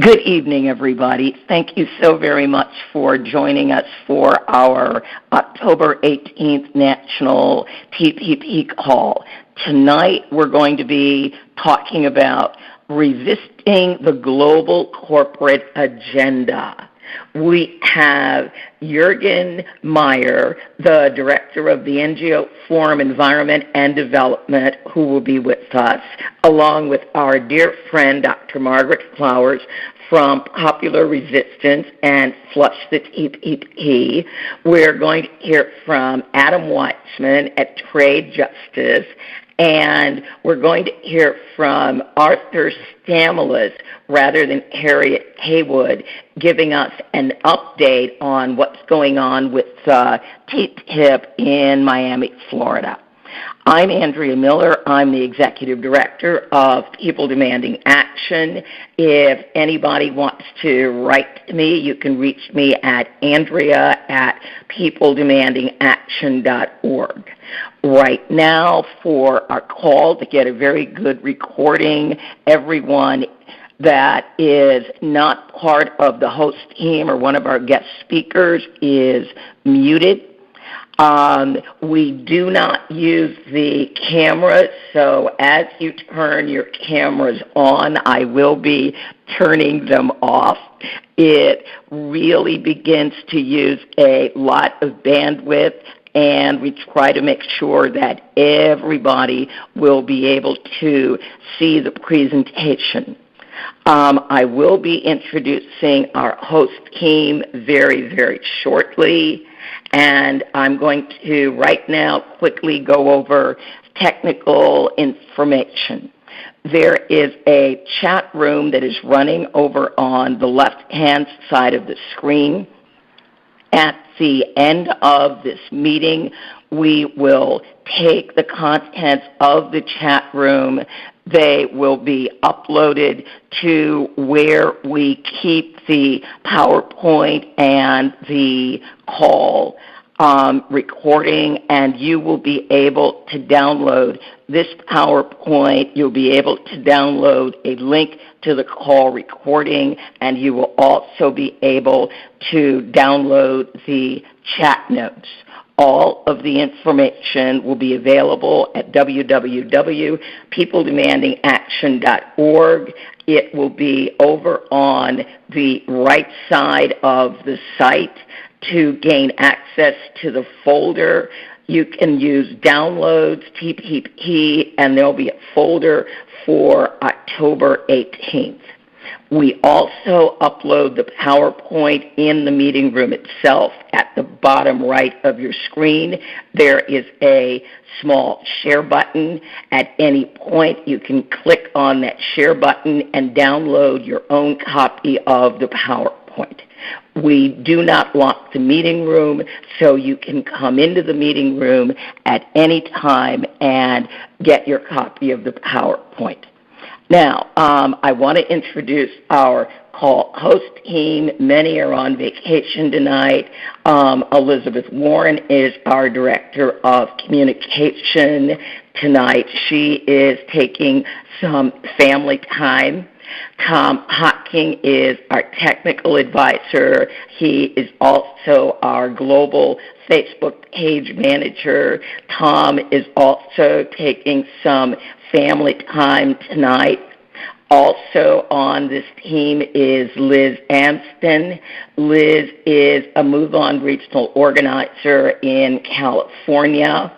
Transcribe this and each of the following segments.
Good evening, everybody. Thank you so very much for joining us for our October 18th National TPP call. Tonight, we're going to be talking about resisting the global corporate agenda. We have Jurgen Maier, the director of the NGO Forum Environment and Development, who will be with us, along with our dear friend, Dr. Margaret Flowers from Popular Resistance and Flush the TPP. We're going to hear from Adam Weitzman at Trade Justice, and we're going to hear from Arthur Stamoulis rather than Harriet Haywood, giving us an update on what's going on with TTIP in Miami, Florida. I'm Andrea Miller. I'm the Executive Director of People Demanding Action. If anybody wants to write to me, you can reach me at andrea@peopledemandingaction.org. Right now, for our call to get a very good recording, everyone that is not part of the host team or one of our guest speakers is muted. We do not use the cameras, so as you turn your cameras on, I will be turning them off. It really begins to use a lot of bandwidth, and we try to make sure that everybody will be able to see the presentation. I will be introducing our host team very, very shortly. And I'm going to right now quickly go over technical information. There is a chat room that is running over on the left-hand side of the screen. At the end of this meeting, we will take the contents of the chat room. They will be uploaded to where we keep the PowerPoint and the call recording, and you will be able to download this PowerPoint. You'll be able to download a link to the call recording, and you will also be able to download the chat notes. All of the information will be available at www.peopledemandingaction.org. It will be over on the right side of the site. To gain access to the folder, you can use Downloads, TPP, and there'll be a folder for October 18th. We also upload the PowerPoint in the meeting room itself. At the bottom right of your screen, there is a small share button. At any point, you can click on that share button and download your own copy of the PowerPoint. We do not lock the meeting room, so you can come into the meeting room at any time and get your copy of the PowerPoint. Now, I want to introduce our call host team. Many are on vacation tonight. Elizabeth Warren is our Director of Communication tonight. She is taking some family time. Tom Hocking is our technical advisor. He is also our global Facebook page manager. Tom is also taking some family time tonight. Also on this team is Liz Amston. Liz is a Move On regional organizer in California.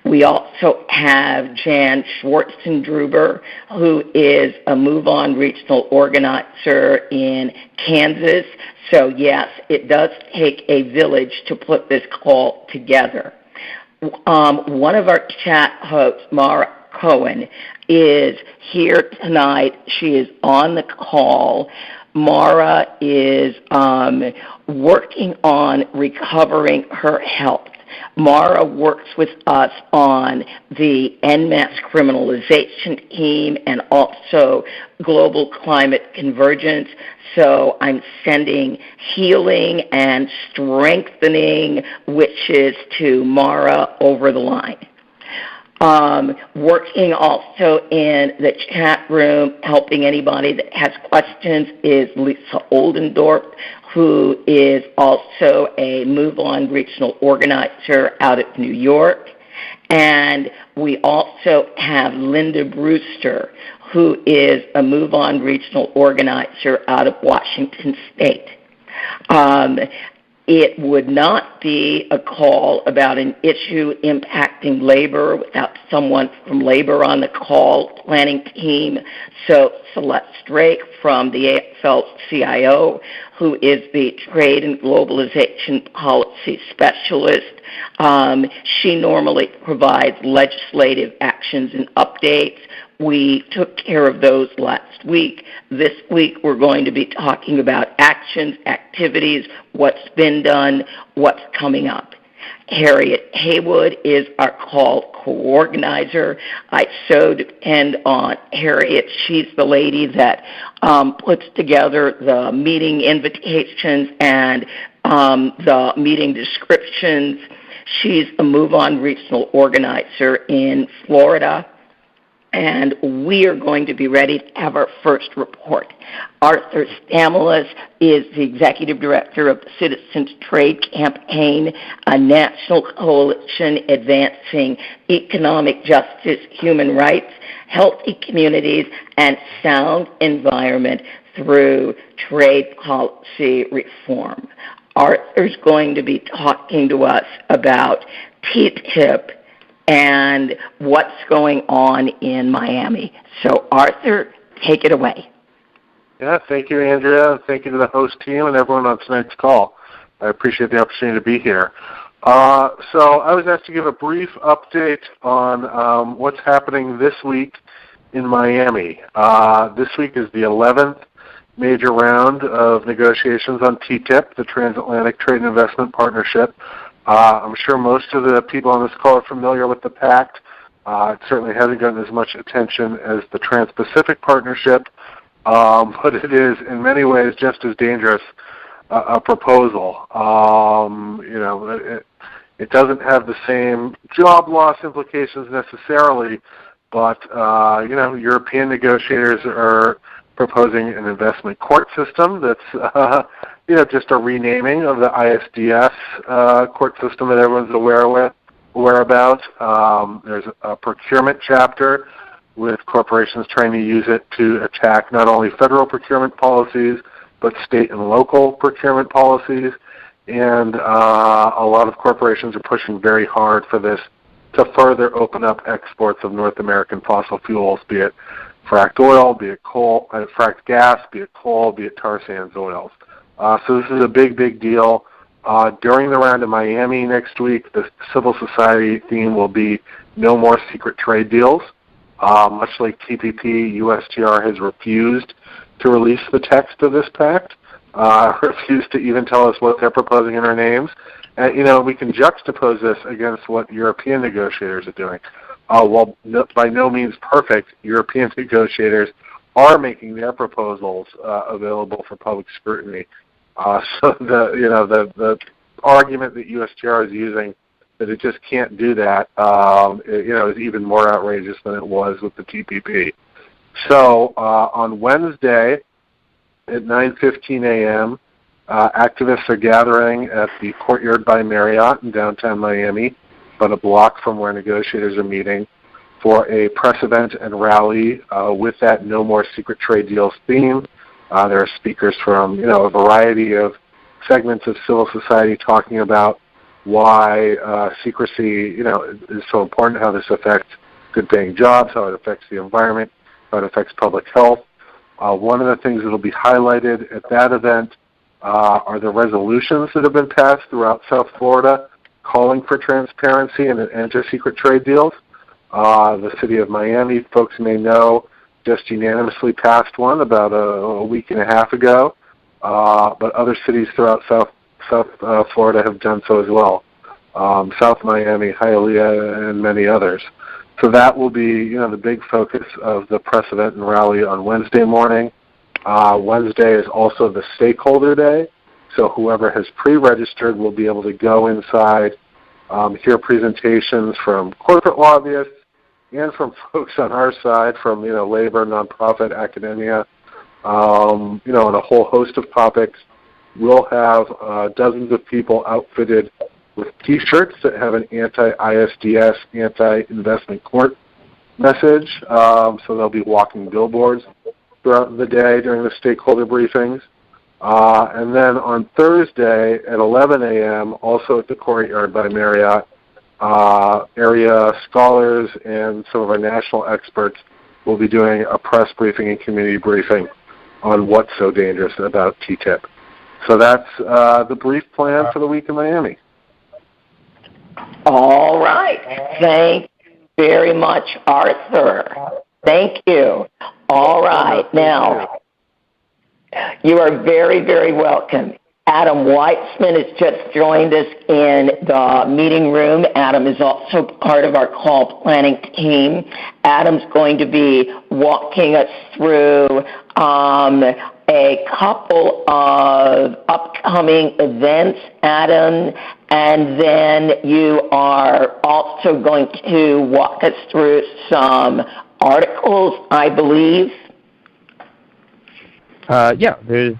We also have Jan Schwartzendruber, who is a Move On regional organizer in Kansas. So yes, it does take a village to put this call together. One of our chat hosts, Mara Cohen, is here tonight. She is on the call. Mara is working on recovering her health. Mara works with us on the en masse criminalization team and also global climate convergence. So I'm sending healing and strengthening wishes to Mara over the line. Working also in the chat room, helping anybody that has questions, is Lisa Oldendorf, who is also a Move On regional organizer out of New York. And we also have Linda Brewster, who is a Move On regional organizer out of Washington State. It would not be a call about an issue impacting labor without someone from labor on the call planning team. So Celeste Drake from the AFL-CIO, who is the Trade and Globalization Policy Specialist. She normally provides legislative actions and updates. We took care of those last week. This week we're going to be talking about actions, activities, what's been done, what's coming up. Harriet Haywood is our call co-organizer. I so depend on Harriet. She's the lady that puts together the meeting invitations and the meeting descriptions. She's a Move On regional organizer in Florida. And we are going to be ready to have our first report. Arthur Stamoulis is the executive director of the Citizens Trade Campaign, a national coalition advancing economic justice, human rights, healthy communities, and sound environment through trade policy reform. Arthur's going to be talking to us about TTIP and what's going on in Miami. So, Arthur, take it away. Yeah, thank you, Andrea. Thank you to the host team and everyone on tonight's call. I appreciate the opportunity to be here. So I was asked to give a brief update on what's happening this week in Miami. This week is the 11th major round of negotiations on TTIP, the Transatlantic Trade and Investment Partnership. I'm sure most of the people on this call are familiar with the pact. It certainly hasn't gotten as much attention as the Trans-Pacific Partnership, but it is in many ways just as dangerous a proposal. It doesn't have the same job loss implications necessarily, but European negotiators are proposing an investment court system that's just a renaming of the ISDS court system that everyone's aware about. There's a procurement chapter with corporations trying to use it to attack not only federal procurement policies, but state and local procurement policies. And a lot of corporations are pushing very hard for this to further open up exports of North American fossil fuels, be it fracked oil, be it coal, fracked gas, be it coal, be it tar sands oils. So this is a big, big deal. During the round in Miami next week, the civil society theme will be no more secret trade deals. Much like TPP, USTR has refused to release the text of this pact, refused to even tell us what they're proposing in our names. And, we can juxtapose this against what European negotiators are doing. While by no means perfect, European negotiators are making their proposals available for public scrutiny. So the argument that USTR is using that it just can't do that, is even more outrageous than it was with the TPP. So on Wednesday at 9:15 a.m., activists are gathering at the Courtyard by Marriott in downtown Miami, about a block from where negotiators are meeting, for a press event and rally with that No More Secret Trade Deals theme. There are speakers from, a variety of segments of civil society talking about why secrecy, is so important, how this affects good-paying jobs, how it affects the environment, how it affects public health. One of the things that will be highlighted at that event are the resolutions that have been passed throughout South Florida calling for transparency and an end to secret trade deals. The city of Miami, folks may know, just unanimously passed one about a week and a half ago, but other cities throughout South Florida have done so as well. South Miami, Hialeah, and many others. So that will be, the big focus of the press event and rally on Wednesday morning. Wednesday is also the stakeholder day, so whoever has pre-registered will be able to go inside, hear presentations from corporate lobbyists, and from folks on our side, from labor, nonprofit, academia, on a whole host of topics. We'll have dozens of people outfitted with T-shirts that have an anti-ISDS, anti-investment court message. So they'll be walking billboards throughout the day during the stakeholder briefings. And then on Thursday at 11 a.m., also at the Courtyard by Marriott, area scholars and some of our national experts will be doing a press briefing and community briefing on what's so dangerous about TTIP. So that's the brief plan for the week in Miami. All right. Thank you very much, Arthur. Thank you. All right. Now, you are very, very welcome. Adam Weitzman has just joined us in the meeting room. Adam is also part of our call planning team. Adam's going to be walking us through a couple of upcoming events, Adam, and then you are also going to walk us through some articles, I believe. Yeah, there's,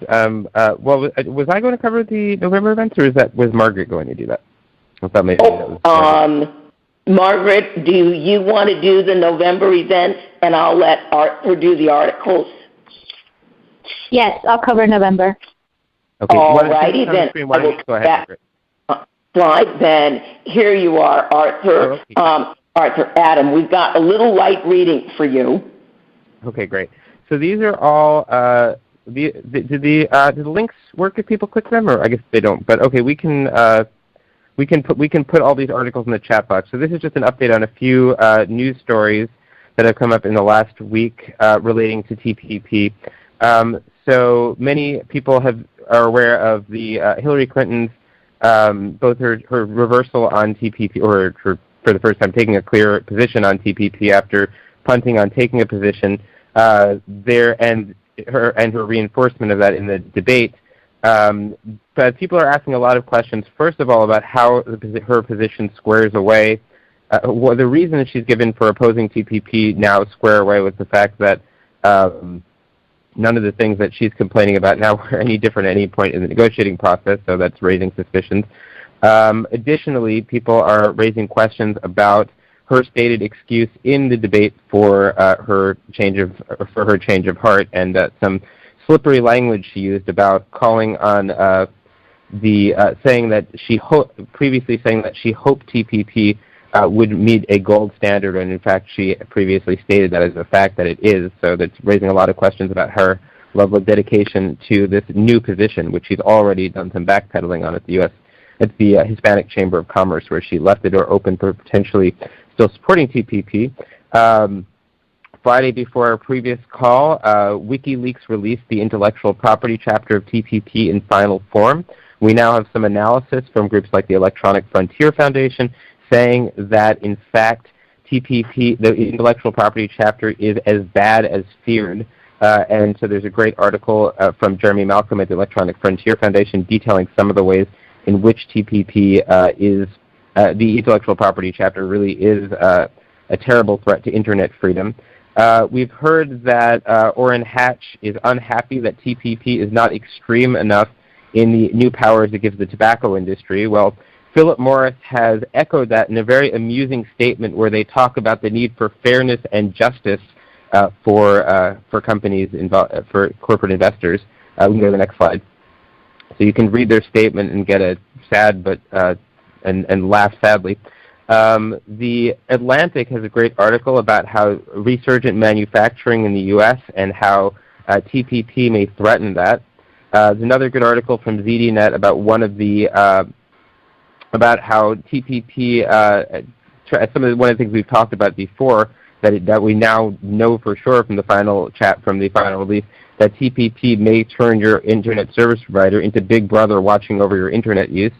was I going to cover the November events, or was Margaret going to do that? I thought maybe that was Margaret, do you want to do the November events, and I'll let Arthur do the articles? Yes, I'll cover November. Okay. All righty, then. Go ahead, Margaret. Slide, then. Here you are, Arthur. Oh, okay. Adam, we've got a little light reading for you. Okay, great. So these are all, do the links work if people click them, or I guess they don't, but okay, we can put all these articles in the chat box. So this is just an update on a few news stories that have come up in the last week relating to TPP. So many people are aware of the Hillary Clinton's both her reversal on TPP, or for the first time taking a clear position on TPP after punting on taking a position there, and her reinforcement of that in the debate. But people are asking a lot of questions, first of all, about how her position squares away. The reason that she's given for opposing TPP now square away with the fact that none of the things that she's complaining about now were any different at any point in the negotiating process, so that's raising suspicions. Additionally, people are raising questions about her stated excuse in the debate for her change of heart, and some slippery language she used about calling on saying that previously saying that she hoped TPP would meet a gold standard, and in fact she previously stated that as a fact that it is. So that's raising a lot of questions about her level of dedication to this new position, which she's already done some backpedaling on at the Hispanic Chamber of Commerce, where she left the door open for potentially still supporting TPP. Friday before our previous call, WikiLeaks released the intellectual property chapter of TPP in final form. We now have some analysis from groups like the Electronic Frontier Foundation saying that, in fact, TPP, the intellectual property chapter, is as bad as feared. And so there's a great article from Jeremy Malcolm at the Electronic Frontier Foundation detailing some of the ways in which TPP the intellectual property chapter really is a terrible threat to Internet freedom. We've heard that Orrin Hatch is unhappy that TPP is not extreme enough in the new powers it gives the tobacco industry. Well, Philip Morris has echoed that in a very amusing statement where they talk about the need for fairness and justice for companies, for corporate investors. We can go to the next slide. So you can read their statement and get a sad and laugh sadly. The Atlantic has a great article about how resurgent manufacturing in the U.S. and how TPP may threaten that. There's another good article from ZDNet about one of the about how TPP one of the things we've talked about before that we now know for sure from the final release, that TPP may turn your internet service provider into Big Brother watching over your internet use.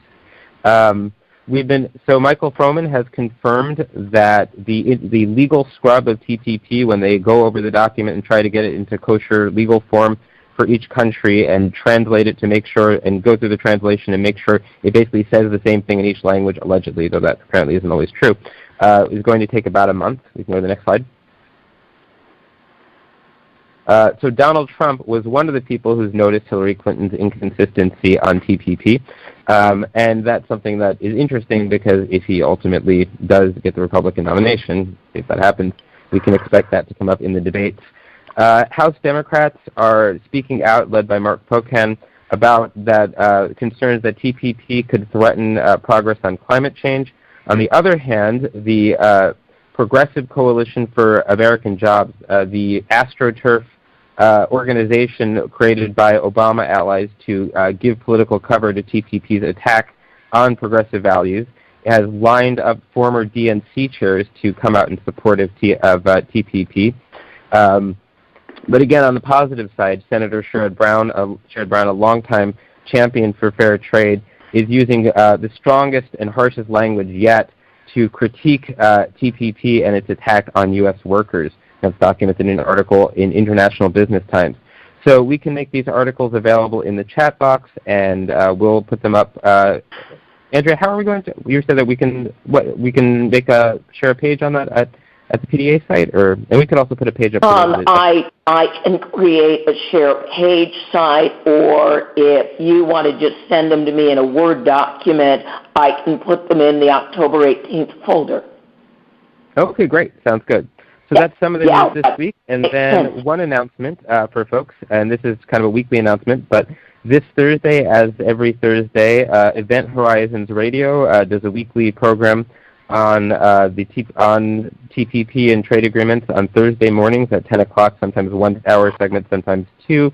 Michael Froman has confirmed that the legal scrub of TPP, when they go over the document and try to get it into kosher legal form for each country and translate it to make sure, and go through the translation and make sure it basically says the same thing in each language, allegedly, though that apparently isn't always true. is going to take about a month. We can go to the next slide. So Donald Trump was one of the people who's noticed Hillary Clinton's inconsistency on TPP, and that's something that is interesting because if he ultimately does get the Republican nomination, if that happens, we can expect that to come up in the debates. House Democrats are speaking out, led by Mark Pocan, about that concerns that TPP could threaten progress on climate change. On the other hand, the Progressive Coalition for American Jobs, the AstroTurf organization created by Obama allies to give political cover to TPP's attack on progressive values, has lined up former DNC chairs to come out in support of TPP. But again, on the positive side, Senator Sherrod Brown, a longtime champion for fair trade, is using the strongest and harshest language yet to critique TPP and its attack on U.S. workers. That's documented in an article in International Business Times. So we can make these articles available in the chat box, and we'll put them up. Andrea, how are we going to? You said that we can share a page on that at the PDA site, and we could also put a page up. I can create a share page site, or if you want to just send them to me in a Word document, I can put them in the October 18th folder. Okay, great. Sounds good. So that's some of the news this week. And then one announcement for folks, and this is kind of a weekly announcement, but this Thursday, as every Thursday, Event Horizons Radio does a weekly program on TPP and trade agreements on Thursday mornings at 10 o'clock, sometimes 1 hour segments, sometimes 2.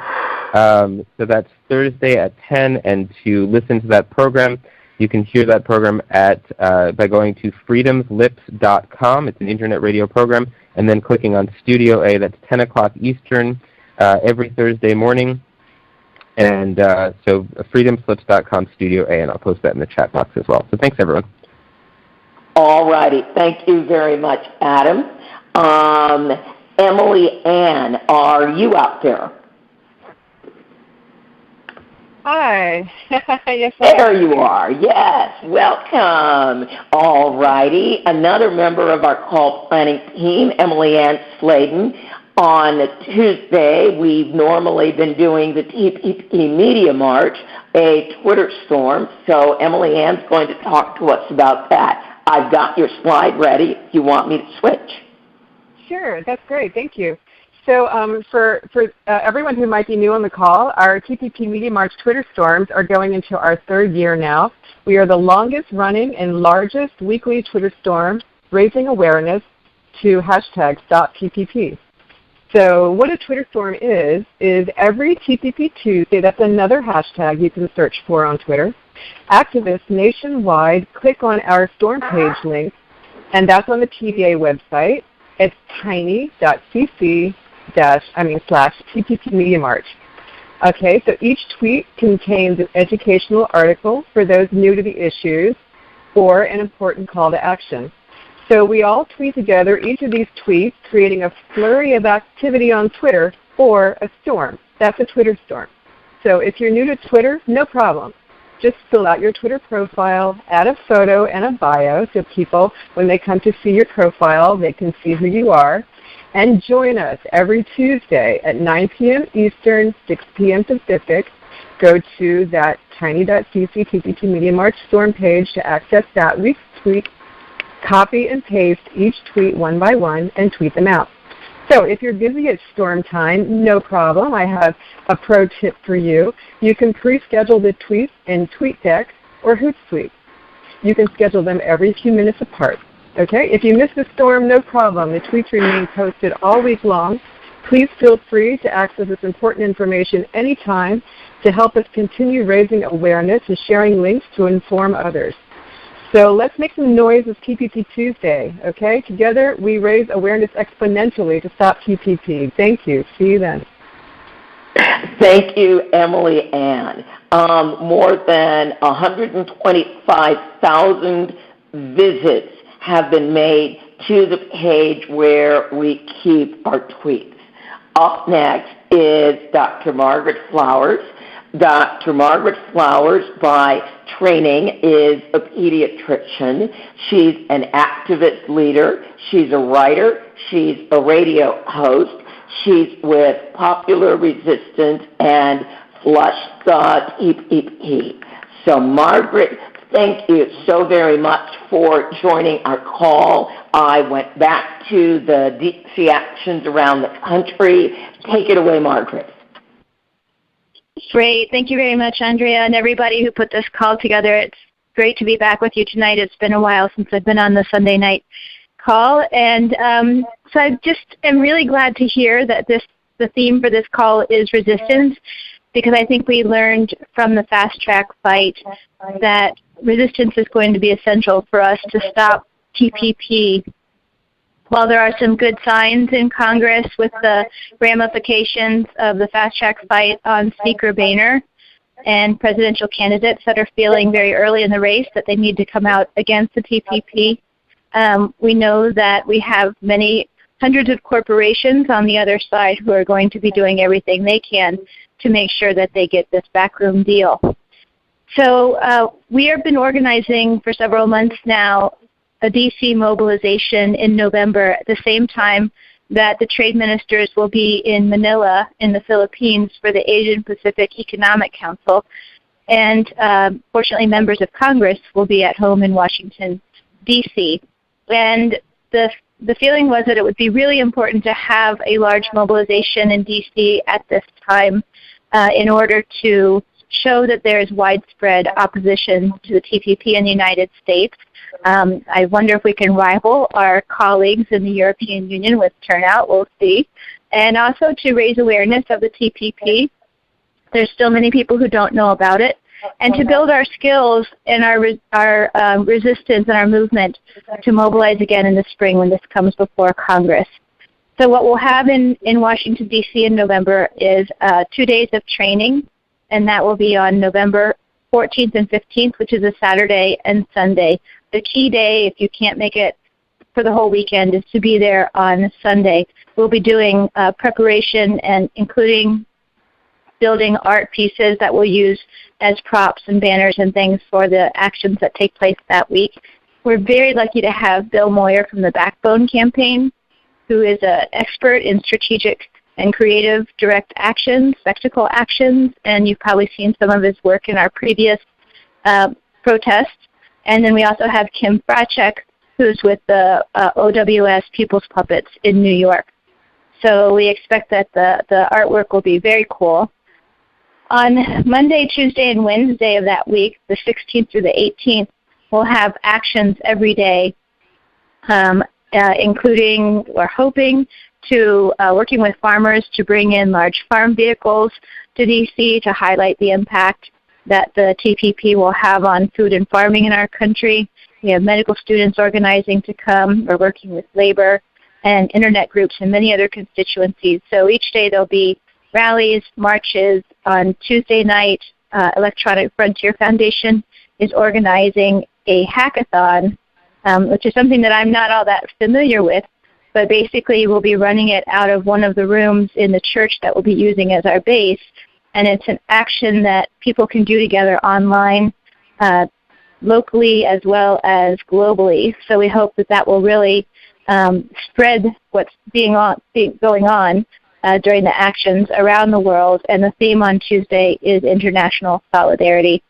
So that's Thursday at 10, and to listen to that program, you can hear that program by going to freedomslips.com. It's an internet radio program, and then clicking on Studio A. That's 10 o'clock Eastern every Thursday morning. And so freedomslips.com, Studio A, and I'll post that in the chat box as well. So thanks, everyone. All righty. Thank you very much, Adam. Emily Ann, are you out there? Hi. Yes, there you are. Yes. Welcome. All righty. Another member of our call planning team, Emily Ann Sladen. On Tuesday, we've normally been doing the TPP Media March, a Twitter storm. So Emily Ann's going to talk to us about that. I've got your slide ready if you want me to switch. Sure. That's great. Thank you. So for everyone who might be new on the call, our TPP Media March Twitter storms are going into our third year now. We are the longest running and largest weekly Twitter storm raising awareness to #StopTPP. So what a Twitter storm is every TPP Tuesday, that's another hashtag you can search for on Twitter, activists nationwide click on our storm page link, and that's on the TVA website. It's tiny.cc/TPP Media March. Okay, so each tweet contains an educational article for those new to the issues or an important call to action. So we all tweet together each of these tweets, creating a flurry of activity on Twitter or a storm. That's a Twitter storm. So if you're new to Twitter, no problem. Just fill out your Twitter profile, add a photo and a bio so people, when they come to see your profile, they can see who you are. And join us every Tuesday at 9 p.m. Eastern, 6 p.m. Pacific. Go to that tiny.cc TPP Media March storm page to access that week's tweet. Copy and paste each tweet one by one and tweet them out. So if you're busy at storm time, no problem. I have a pro tip for you. You can pre-schedule the tweets in TweetDeck or Hootsuite. You can schedule them every few minutes apart. Okay? If you miss the storm, no problem. The tweets remain posted all week long. Please feel free to access this important information anytime to help us continue raising awareness and sharing links to inform others. So let's make some noise with TPP Tuesday, okay? Together we raise awareness exponentially to stop TPP. Thank you. See you then. Thank you, Emily Ann. More than 125,000 visits have been made to the page where we keep our tweets. Up next is Dr. Margaret Flowers. Dr. Margaret Flowers, by training is a pediatrician. She's an activist leader. She's a writer. She's a radio host. She's with Popular Resistance and Flush the TPP. So, Margaret, thank you so very much for joining our call. I went back to the DC actions around the country. Take it away, Margaret. Great. Thank you very much, Andrea, and everybody who put this call together. It's great to be back with you tonight. It's been a while since I've been on the Sunday night call, and so I just am really glad to hear that the theme for this call is resistance, because I think we learned from the fast track fight that resistance is going to be essential for us to stop TPP. While there are some good signs in Congress with the ramifications of the fast track fight on Speaker Boehner and presidential candidates that are feeling very early in the race that they need to come out against the TPP, we know that we have many hundreds of corporations on the other side who are going to be doing everything they can to make sure that they get this backroom deal. So we have been organizing for several months now a DC mobilization in November at the same time that the trade ministers will be in Manila in the Philippines for the Asian Pacific Economic Council. And fortunately, members of Congress will be at home in Washington, D.C. And the feeling was that it would be really important to have a large mobilization in D.C. at this time in order to show that there is widespread opposition to the TPP in the United States. I wonder if we can rival our colleagues in the European Union with turnout. We'll see. And also to raise awareness of the TPP. There's still many people who don't know about it. And to build our skills and our resistance and our movement to mobilize again in the spring when this comes before Congress. So what we'll have in Washington, D.C. in November is 2 days of training, and that will be on November 14th and 15th, which is a Saturday and Sunday. The key day, if you can't make it for the whole weekend, is to be there on Sunday. We'll be doing preparation and including building art pieces that we'll use as props and banners and things for the actions that take place that week. We're very lucky to have Bill Moyer from the Backbone Campaign, who is an expert in strategic and creative direct actions, spectacle actions, and you've probably seen some of his work in our previous protests. And then we also have Kim Fracek, who's with the OWS People's Puppets in New York. So we expect that the artwork will be very cool. On Monday, Tuesday, and Wednesday of that week, the 16th through the 18th, we'll have actions every day, including, we're hoping, to working with farmers to bring in large farm vehicles to D.C. to highlight the impact that the TPP will have on food and farming in our country. We have medical students organizing to come. We're working with labor and internet groups and many other constituencies. So each day there'll be rallies, marches. On Tuesday night, Electronic Frontier Foundation is organizing a hackathon, which is something that I'm not all that familiar with, but basically we'll be running it out of one of the rooms in the church that we'll be using as our base, and it's an action that people can do together online, locally as well as globally. So we hope that that will really spread what's going on during the actions around the world, and the theme on Tuesday is international solidarity.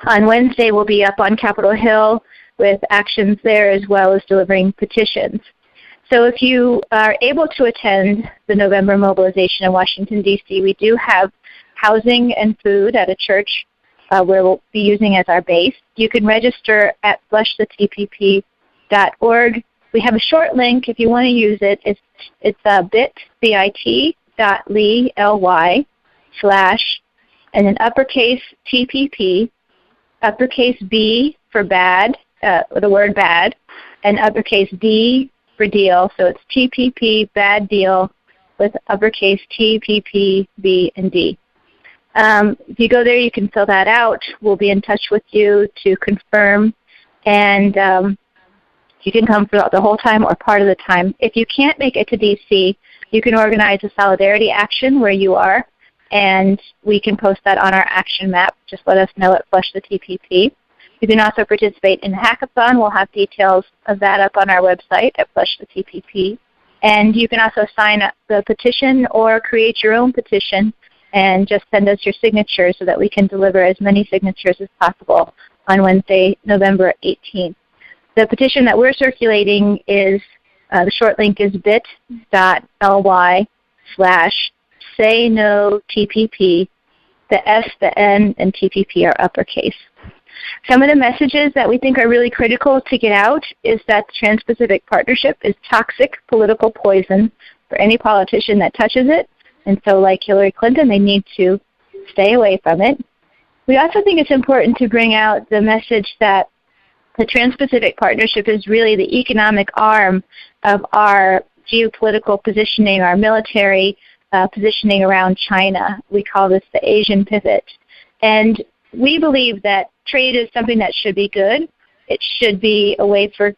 On Wednesday, we'll be up on Capitol Hill with actions there as well as delivering petitions. So if you are able to attend the November mobilization in Washington, D.C., we do have housing and food at a church where we'll be using as our base. You can register at flushthetpp.org. We have a short link if you want to use it. It's bit.ly/ and then uppercase TPP, uppercase B for bad, the word bad, and uppercase D for deal. So it's TPP bad deal with uppercase TPP B and D. If you go there, you can fill that out. We'll be in touch with you to confirm, and you can come throughout the whole time or part of the time. If you can't make it to D.C., you can organize a solidarity action where you are, and we can post that on our action map. Just let us know at Flush the TPP. You can also participate in the hackathon. We'll have details of that up on our website at Flush the TPP. And you can also sign up the petition or create your own petition and just send us your signatures so that we can deliver as many signatures as possible on Wednesday, November 18th. The petition that we're circulating is, the short link is bit.ly/SayNoTPP. The S, the N, and TPP are uppercase. Some of the messages that we think are really critical to get out is that the Trans-Pacific Partnership is toxic political poison for any politician that touches it. And so like Hillary Clinton, they need to stay away from it. We also think it's important to bring out the message that the Trans-Pacific Partnership is really the economic arm of our geopolitical positioning, our military positioning around China. We call this the Asian pivot. And we believe that trade is something that should be good. It should be a way for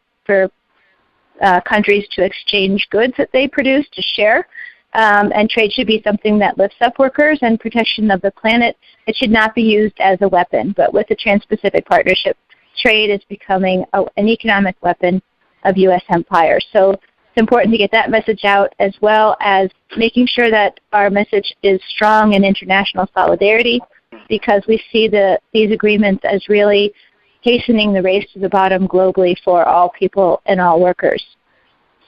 countries to exchange goods that they produce, to share. And trade should be something that lifts up workers and protection of the planet. It should not be used as a weapon. But with the Trans-Pacific Partnership, trade is becoming an economic weapon of U.S. empire. So it's important to get that message out, as well as making sure that our message is strong in international solidarity, because we see these agreements as really hastening the race to the bottom globally for all people and all workers.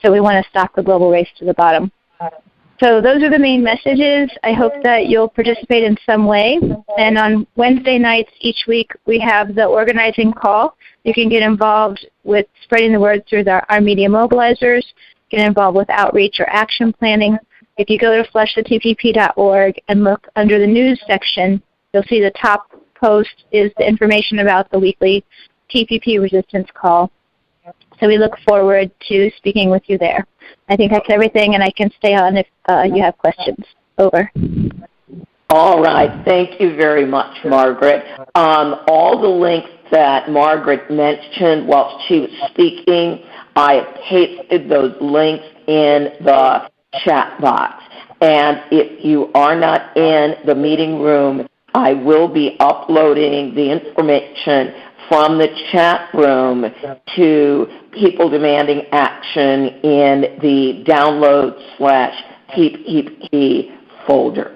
So we want to stop the global race to the bottom. So those are the main messages. I hope that you'll participate in some way. And on Wednesday nights each week, we have the organizing call. You can get involved with spreading the word through our media mobilizers, get involved with outreach or action planning. If you go to flushthetpp.org and look under the news section, you'll see the top post is the information about the weekly TPP Resistance call. So we look forward to speaking with you there. I think that's everything, and I can stay on if you have questions. Over. All right. Thank you very much, Margaret. All the links that Margaret mentioned while she was speaking, I have pasted those links in the chat box. And if you are not in the meeting room, I will be uploading the information from the chat room to people demanding action in the download/TPP folder.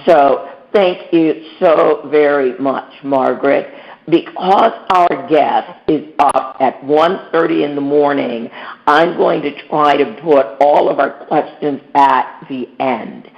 So thank you so very much, Margaret. Because our guest is up at 1:30 in the morning, I'm going to try to put all of our questions at the end.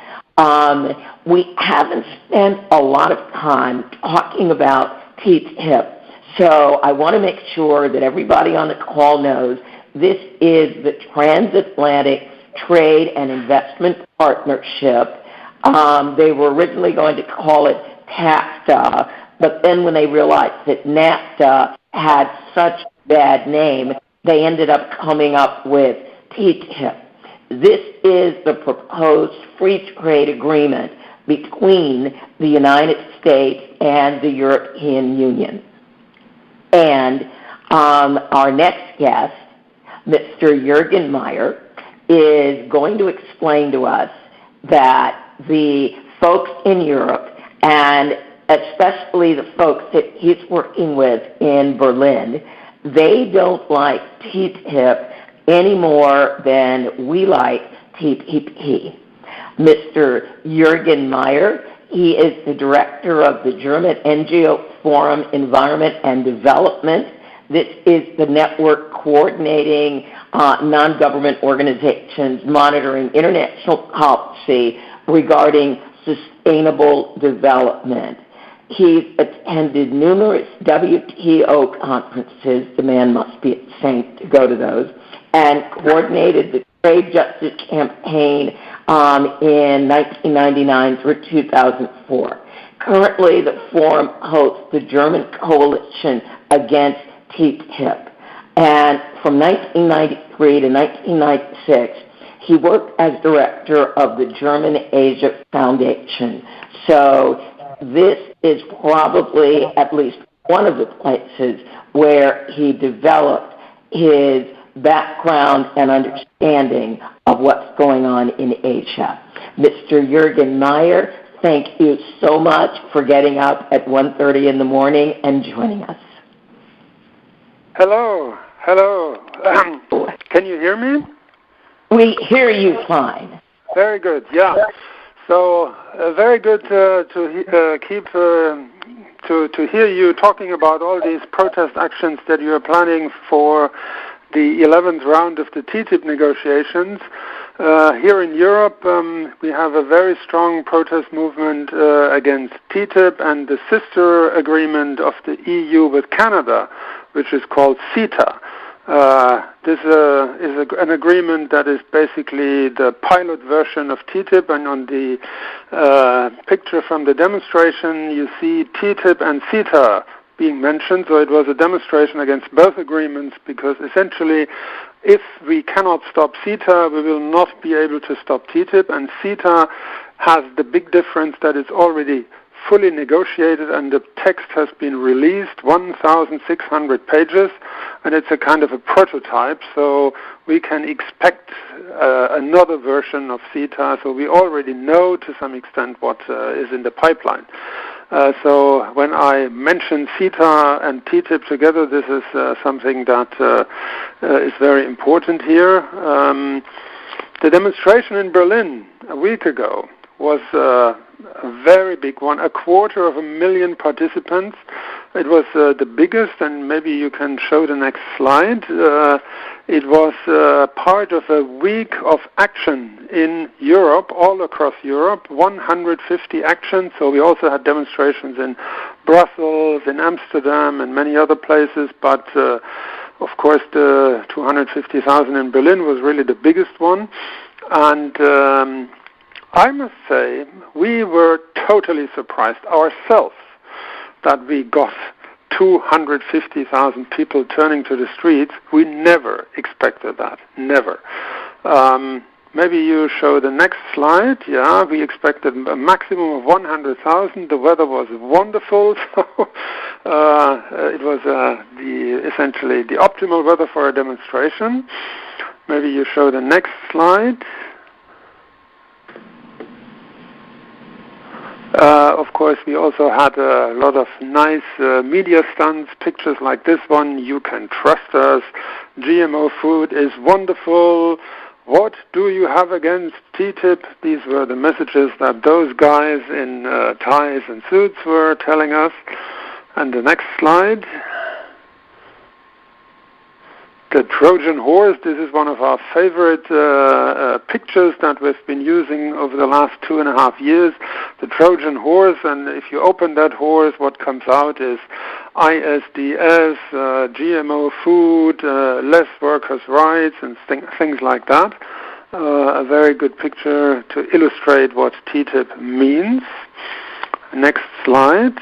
We haven't spent a lot of time talking about TTIP. So I want to make sure that everybody on the call knows this is the Transatlantic Trade and Investment Partnership. They were originally going to call it TAFTA, but then when they realized that NAFTA had such a bad name, they ended up coming up with TTIP. This is the proposed free trade agreement between the United States and the European Union. And our next guest, Mr. Jurgen Maier, is going to explain to us that the folks in Europe, and especially the folks that he's working with in Berlin, they don't like TTIP any more than we like TPP. Mr. Jurgen Maier, he is the director of the German NGO Forum Environment and Development. This is the network coordinating non-government organizations monitoring international policy regarding sustainable development. He's attended numerous WTO conferences, the man must be a saint to go to those, and coordinated the Trade Justice Campaign in 1999 through 2004. Currently, the forum hosts the German Coalition Against TTIP. And from 1993 to 1996, he worked as director of the German Asia Foundation. So this is probably at least one of the places where he developed his background and understanding of what's going on in Asia. Mr. Jurgen Maier, Thank you so much for getting up at 1:30 in the morning and joining us. Hello. Can you hear me? We hear you fine. Very good. Yeah. So very good to hear you talking about all these protest actions that you are planning for the 11th round of the TTIP negotiations. Here in Europe, we have a very strong protest movement against TTIP and the sister agreement of the EU with Canada, which is called CETA. This is an agreement that is basically the pilot version of TTIP, and on the picture from the demonstration you see TTIP and CETA being mentioned, so it was a demonstration against both agreements, because essentially if we cannot stop CETA, we will not be able to stop TTIP, and CETA has the big difference that it's already fully negotiated and the text has been released, 1,600 pages, and it's a kind of a prototype, so we can expect another version of CETA, so we already know to some extent what is in the pipeline. So when I mention CETA and TTIP together, this is something that is very important here. The demonstration in Berlin a week ago was a very big one, 250,000 participants. It was the biggest, and maybe you can show the next slide. It was part of a week of action in Europe, all across Europe, 150 actions. So we also had demonstrations in Brussels, in Amsterdam, and many other places, but of course the 250,000 in Berlin was really the biggest one. And I must say, we were totally surprised ourselves that we got 250,000 people turning to the streets. We never expected that, never. Maybe you show the next slide. Yeah, we expected a maximum of 100,000. The weather was wonderful, so it was essentially the optimal weather for a demonstration. Maybe you show the next slide. Of course, we also had a lot of nice media stunts, pictures like this one. You can trust us. GMO food is wonderful. What do you have against TTIP? These were the messages that those guys in ties and suits were telling us. And the next slide. The Trojan horse, this is one of our favorite pictures that we've been using over the last 2.5 years. The Trojan horse, and if you open that horse, what comes out is ISDS, GMO food, less workers' rights, and things like that. A very good picture to illustrate what TTIP means. Next slide.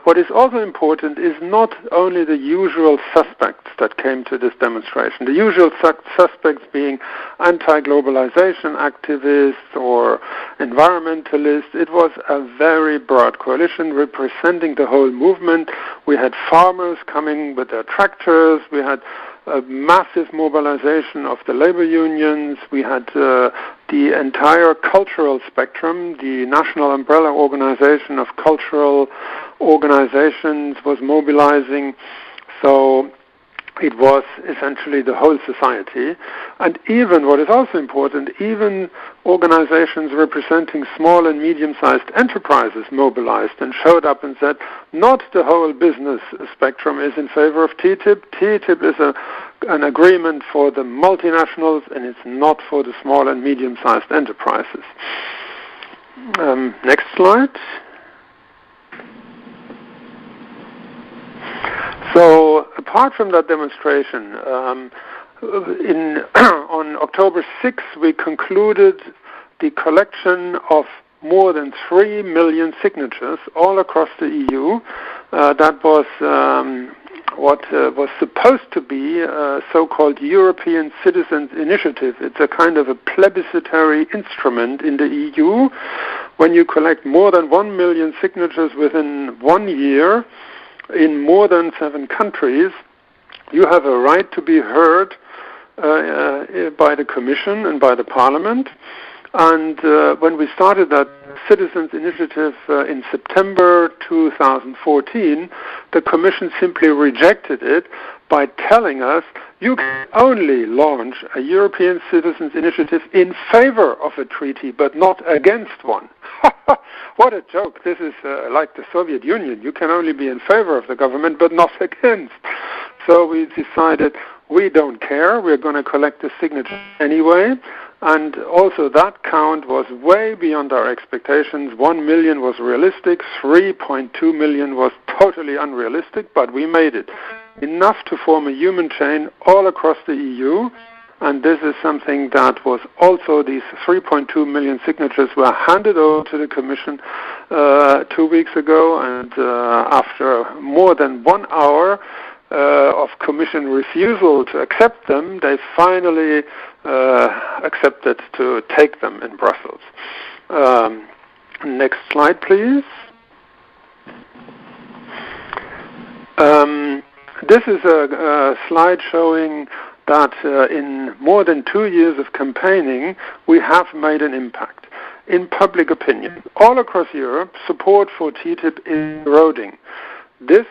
What is also important is not only the usual suspects that came to this demonstration. The usual suspects being anti-globalization activists or environmentalists. It was a very broad coalition representing the whole movement. We had farmers coming with their tractors. We had a massive mobilization of the labor unions. We had the entire cultural spectrum. The National Umbrella Organization of Cultural Organizations was mobilizing. So it was essentially the whole society. And even, what is also important, even organizations representing small and medium-sized enterprises mobilized and showed up and said, not the whole business spectrum is in favor of TTIP. TTIP is an agreement for the multinationals, and it's not for the small and medium-sized enterprises. Next slide. So apart from that demonstration, on October 6th, we concluded the collection of more than 3 million signatures all across the EU. That was what was supposed to be a so-called European Citizens Initiative. It's a kind of a plebiscitary instrument in the EU. When you collect more than 1 million signatures within 1 year, in more than 7 countries, you have a right to be heard by the Commission and by the Parliament. And when we started that citizens' initiative in September 2014, the Commission simply rejected it by telling us you can only launch a European citizens' initiative in favor of a treaty, but not against one. What a joke. This is like the Soviet Union. You can only be in favor of the government, but not against. So we decided we don't care. We're going to collect the signatures anyway. And also that count was way beyond our expectations. 1 million was realistic. 3.2 million was totally unrealistic, but we made it. Enough to form a human chain all across the EU. And this is something that was also, these 3.2 million signatures were handed over to the Commission 2 weeks ago. And after more than 1 hour of Commission refusal to accept them, they finally accepted to take them in Brussels. Next slide, please. This is a slide showing that in more than 2 years of campaigning, we have made an impact. In public opinion, all across Europe, support for TTIP is eroding. This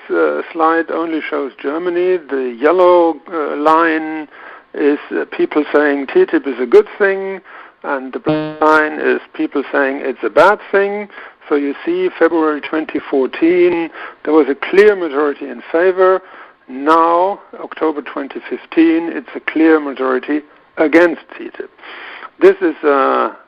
slide only shows Germany. The yellow line is people saying TTIP is a good thing, and the black line is people saying it's a bad thing. So you see, February 2014, there was a clear majority in favor. Now, October 2015, it's a clear majority against TTIP. This is a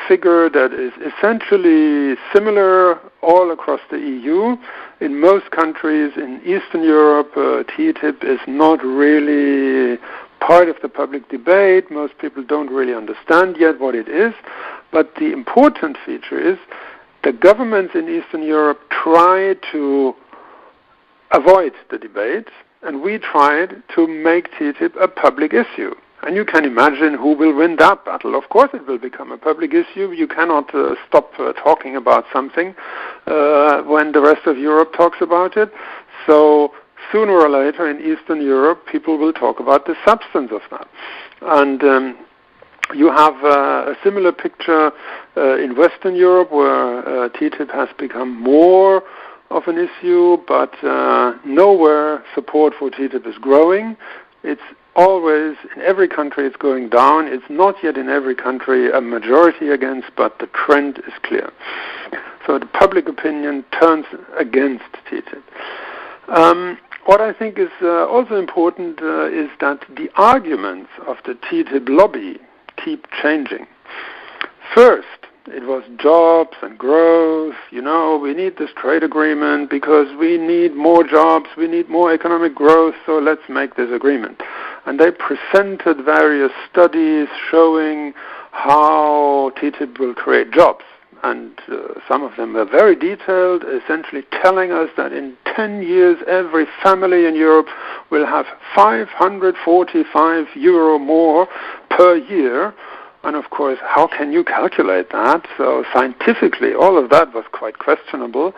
figure that is essentially similar all across the EU. In most countries in Eastern Europe, TTIP is not really part of the public debate. Most people don't really understand yet what it is. But the important feature is the governments in Eastern Europe try to avoid the debate, and we tried to make TTIP a public issue. And you can imagine who will win that battle. Of course it will become a public issue. You cannot stop talking about something when the rest of Europe talks about it. So sooner or later in Eastern Europe, people will talk about the substance of that. And you have a similar picture in Western Europe, where TTIP has become more of an issue, but nowhere support for TTIP is growing. It's always, in every country it's going down. It's not yet in every country a majority against, but the trend is clear. So the public opinion turns against TTIP. What I think is also important is that the arguments of the TTIP lobby keep changing. First, it was jobs and growth. We need this trade agreement because we need more jobs, we need more economic growth, so let's make this agreement. And they presented various studies showing how TTIP will create jobs. And some of them were very detailed, essentially telling us that in 10 years every family in Europe will have €545 more per year. And of course, how can you calculate that? So scientifically, all of that was quite questionable.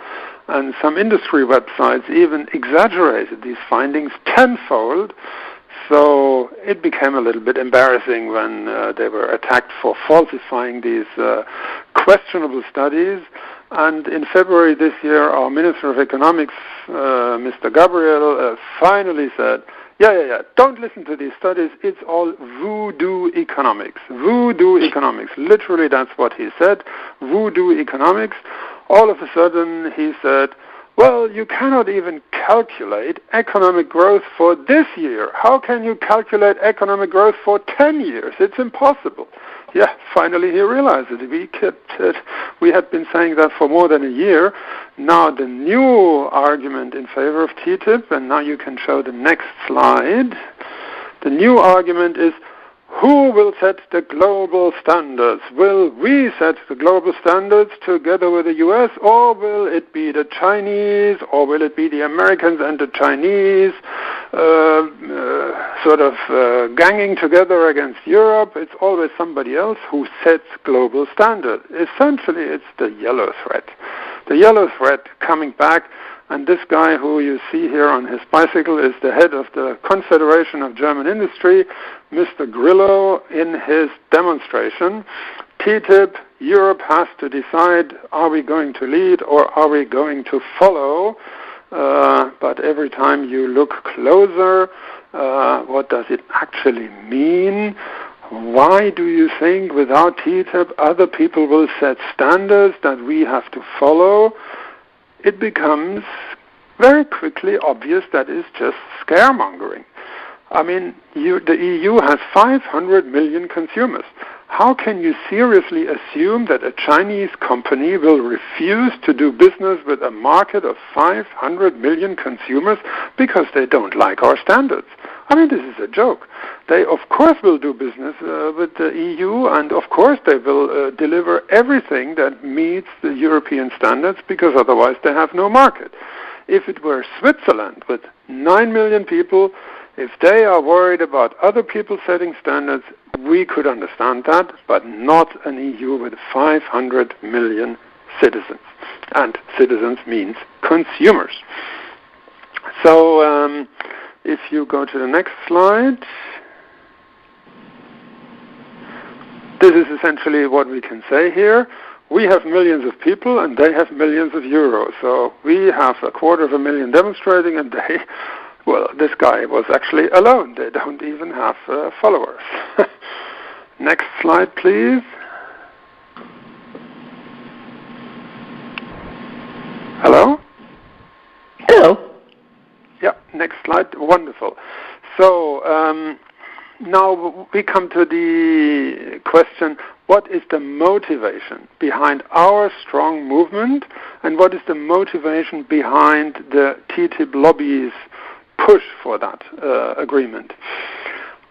And some industry websites even exaggerated these findings tenfold. So it became a little bit embarrassing when they were attacked for falsifying these questionable studies. And in February this year, our Minister of Economics, Mr. Gabriel, finally said, yeah, don't listen to these studies. It's all voodoo economics. Voodoo economics. Literally, that's what he said. Voodoo economics. All of a sudden, he said, well, you cannot even calculate economic growth for this year. How can you calculate economic growth for 10 years? It's impossible. Yeah, finally he realized it. We had been saying that for more than a year. Now the new argument in favor of TTIP, and now you can show the next slide. The new argument is, who will set the global standards? Will we set the global standards together with the US, or will it be the Chinese, or will it be the Americans and the Chinese ganging together against Europe? It's always somebody else who sets global standards. Essentially, it's the yellow thread. The yellow thread coming back. And this guy who you see here on his bicycle is the head of the Confederation of German Industry, Mr. Grillo, in his demonstration, TTIP, Europe has to decide, are we going to lead or are we going to follow? But every time you look closer, what does it actually mean? Why do you think without TTIP other people will set standards that we have to follow? It becomes very quickly obvious that it's just scaremongering. I mean, the EU has 500 million consumers. How can you seriously assume that a Chinese company will refuse to do business with a market of 500 million consumers because they don't like our standards? I mean, this is a joke. They, of course, will do business with the EU, and of course they will deliver everything that meets the European standards, because otherwise they have no market. If it were Switzerland with 9 million people, if they are worried about other people setting standards, we could understand that, but not an EU with 500 million citizens. And citizens means consumers. So if you go to the next slide, this is essentially what we can say here. We have millions of people and they have millions of euros. So we have 250,000 demonstrating, and they, well, this guy was actually alone. They don't even have followers. Next slide, please. Hello? Hello. Yeah, next slide. Wonderful. So now we come to the question, what is the motivation behind our strong movement, and what is the motivation behind the TTIP lobby's push for that agreement?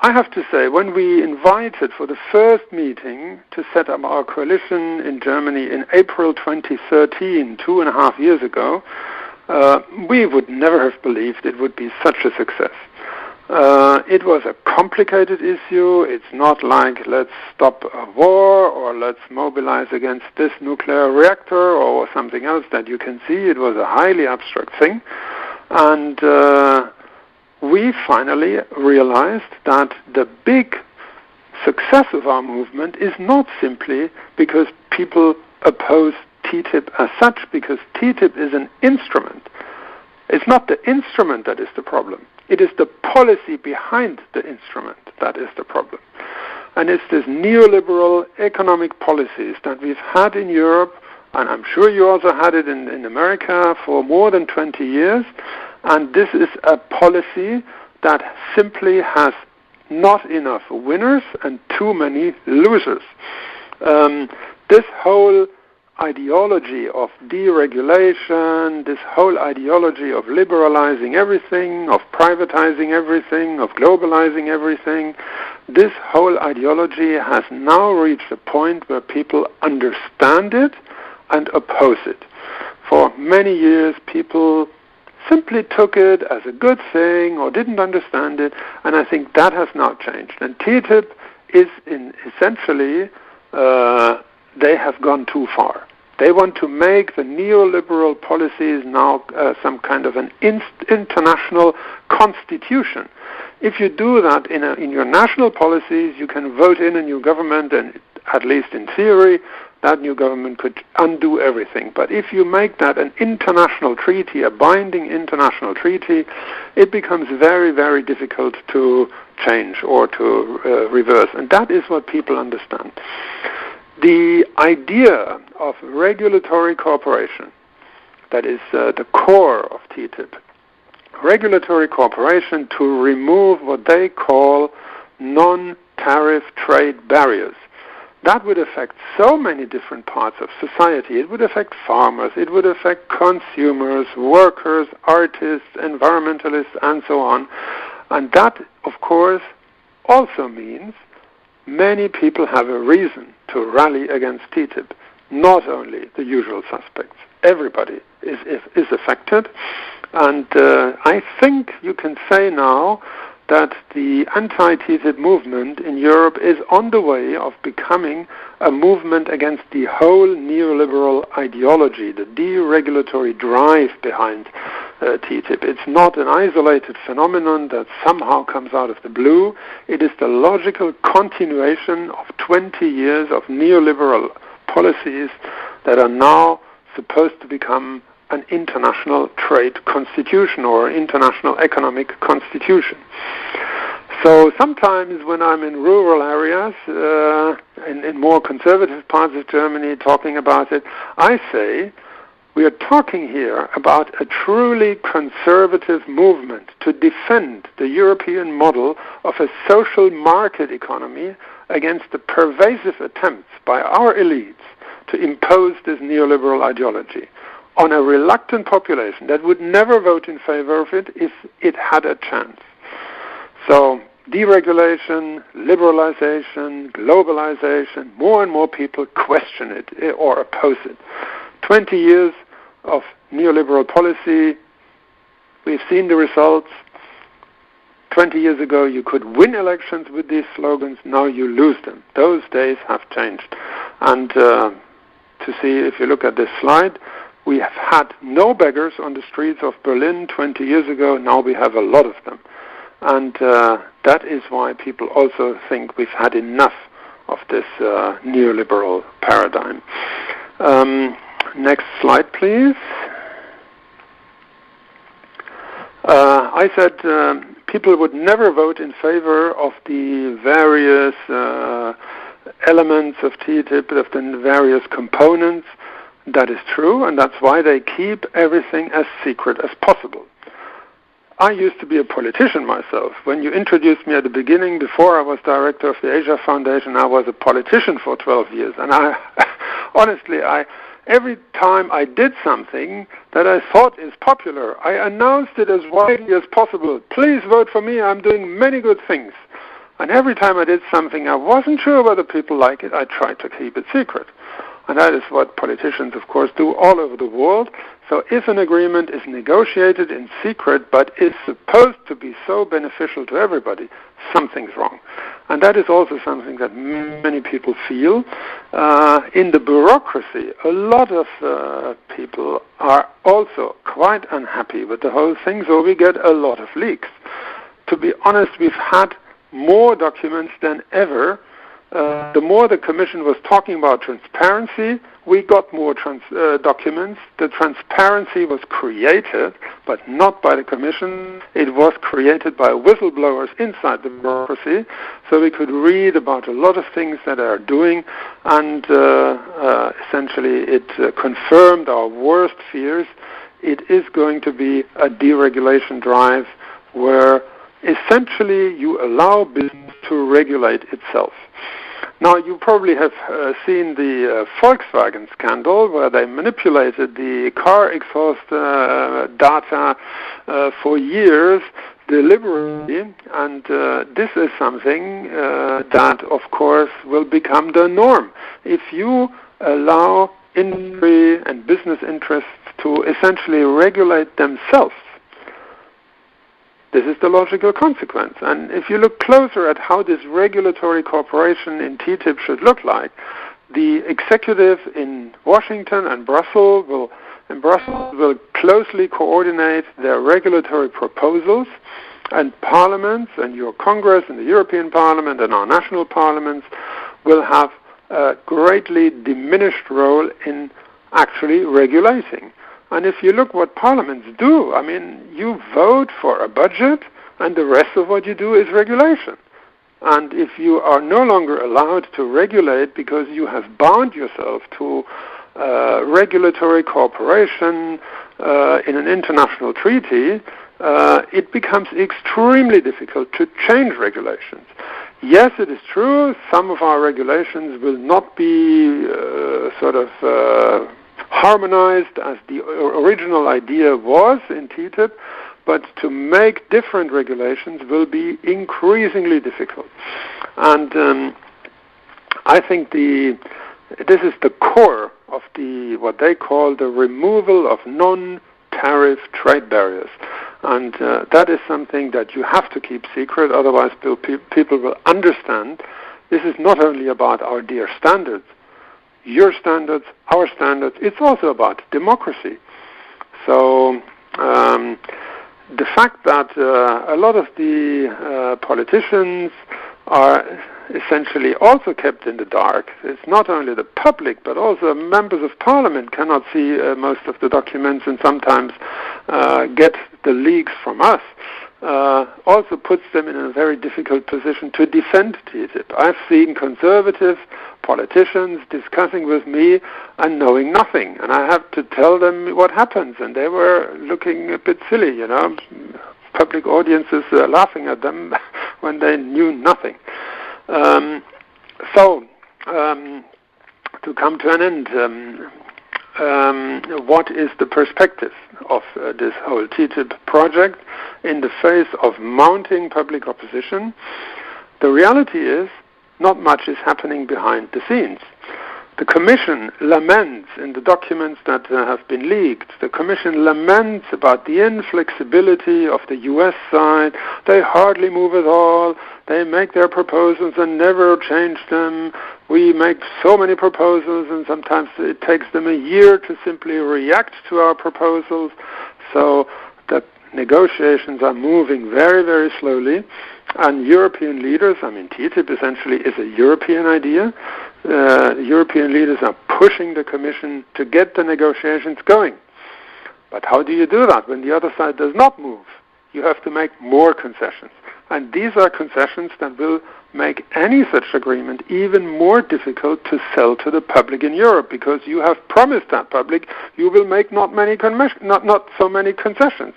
I have to say, when we invited for the first meeting to set up our coalition in Germany in April 2013, 2.5 years ago, we would never have believed it would be such a success. It was a complicated issue. It's not like let's stop a war or let's mobilize against this nuclear reactor or something else that you can see. It was a highly abstract thing. And we finally realized that the big success of our movement is not simply because people oppose TTIP as such, because TTIP is an instrument. It's not the instrument that is the problem. It is the policy behind the instrument that is the problem. And it's this neoliberal economic policies that we've had in Europe, and I'm sure you also had it in America for more than 20 years. And this is a policy that simply has not enough winners and too many losers. This whole ideology of deregulation, this whole ideology of liberalizing everything, of privatizing everything, of globalizing everything, this whole ideology has now reached a point where people understand it and oppose it. For many years, people simply took it as a good thing or didn't understand it, and I think that has now changed. And TTIP is essentially, they have gone too far. They want to make the neoliberal policies now some kind of an international constitution. If you do that in your national policies, you can vote in a new government, and at least in theory, that new government could undo everything. But if you make that an international treaty, a binding international treaty, it becomes very, very difficult to change or to reverse. And that is what people understand. The idea of regulatory cooperation, that is the core of TTIP, regulatory cooperation to remove what they call non-tariff trade barriers. That would affect so many different parts of society. It would affect farmers, it would affect consumers, workers, artists, environmentalists, and so on. And that, of course, also means many people have a reason to rally against TTIP, not only the usual suspects. Everybody is affected. And I think you can say now that the anti-TTIP movement in Europe is on the way of becoming a movement against the whole neoliberal ideology, the deregulatory drive behind TTIP. It's not an isolated phenomenon that somehow comes out of the blue. It is the logical continuation of 20 years of neoliberal policies that are now supposed to become an international trade constitution or international economic constitution. So sometimes when I'm in rural areas, in more conservative parts of Germany talking about it, I say we are talking here about a truly conservative movement to defend the European model of a social market economy against the pervasive attempts by our elites to impose this neoliberal ideology on a reluctant population that would never vote in favor of it if it had a chance. So deregulation, liberalization, globalization, more and more people question it or oppose it. 20 years of neoliberal policy, we've seen the results. 20 years ago you could win elections with these slogans, now you lose them. Those days have changed. And to see, if you look at this slide, we have had no beggars on the streets of Berlin 20 years ago, now we have a lot of them. And that is why people also think we've had enough of this neoliberal paradigm. Next slide, please. I said people would never vote in favor of the various elements of TTIP, of the various components. That is true, and that's why they keep everything as secret as possible. I used to be a politician myself. When you introduced me at the beginning, before I was director of the Asia Foundation, I was a politician for 12 years. And honestly, every time I did something that I thought is popular, I announced it as widely as possible. Please vote for me, I'm doing many good things. And every time I did something I wasn't sure whether people like it, I tried to keep it secret. And that is what politicians, of course, do all over the world. So if an agreement is negotiated in secret but is supposed to be so beneficial to everybody, something's wrong. And that is also something that many people feel. In the bureaucracy, a lot of people are also quite unhappy with the whole thing, so we get a lot of leaks. To be honest, we've had more documents than ever. The more the Commission was talking about transparency, we got more documents. The transparency was created, but not by the Commission. It was created by whistleblowers inside the bureaucracy, so we could read about a lot of things that they are doing, and essentially it confirmed our worst fears. It is going to be a deregulation drive where essentially you allow business to regulate itself. Now, you probably have seen the Volkswagen scandal, where they manipulated the car exhaust data for years deliberately, and this is something that, of course, will become the norm. If you allow industry and business interests to essentially regulate themselves, this is the logical consequence. And if you look closer at how this regulatory cooperation in TTIP should look like, the executive in Washington and Brussels will closely coordinate their regulatory proposals, and parliaments and your Congress and the European Parliament and our national parliaments will have a greatly diminished role in actually regulating. And if you look what parliaments do, I mean, you vote for a budget, and the rest of what you do is regulation. And if you are no longer allowed to regulate because you have bound yourself to regulatory cooperation in an international treaty, it becomes extremely difficult to change regulations. Yes, it is true, some of our regulations will not be harmonized as the original idea was in TTIP, but to make different regulations will be increasingly difficult. And I think this is the core of what they call the removal of non-tariff trade barriers. And that is something that you have to keep secret, otherwise people will understand this is not only about our dear standards, your standards, our standards, it's also about democracy. So the fact that a lot of the politicians are essentially also kept in the dark. It's not only the public, but also members of parliament cannot see most of the documents and sometimes get the leaks from us. Also puts them in a very difficult position to defend TTIP. I've seen conservative politicians discussing with me and knowing nothing, and I have to tell them what happens, and they were looking a bit silly, public audiences laughing at them when they knew nothing. To come to an end, what is the perspective of this whole TTIP project in the face of mounting public opposition? The reality is not much is happening behind the scenes. The Commission laments in the documents that have been leaked, the Commission laments about the inflexibility of the US side. They hardly move at all. They make their proposals and never change them. We make so many proposals and sometimes it takes them a year to simply react to our proposals. So the negotiations are moving very, very slowly. And European leaders, TTIP essentially is a European idea. European leaders are pushing the Commission to get the negotiations going. But how do you do that when the other side does not move? You have to make more concessions. And these are concessions that will make any such agreement even more difficult to sell to the public in Europe, because you have promised that public you will make not so many concessions.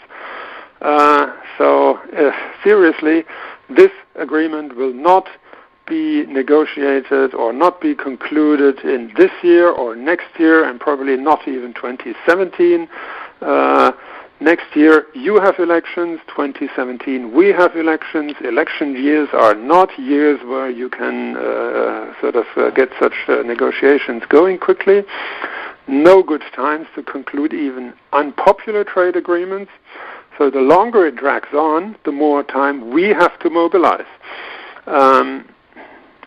Seriously, this agreement will not be negotiated or not be concluded in this year or next year, and probably not even 2017. Next year you have elections, 2017 we have elections. Election years are not years where you can get such negotiations going quickly. No good times to conclude even unpopular trade agreements. So the longer it drags on, the more time we have to mobilize.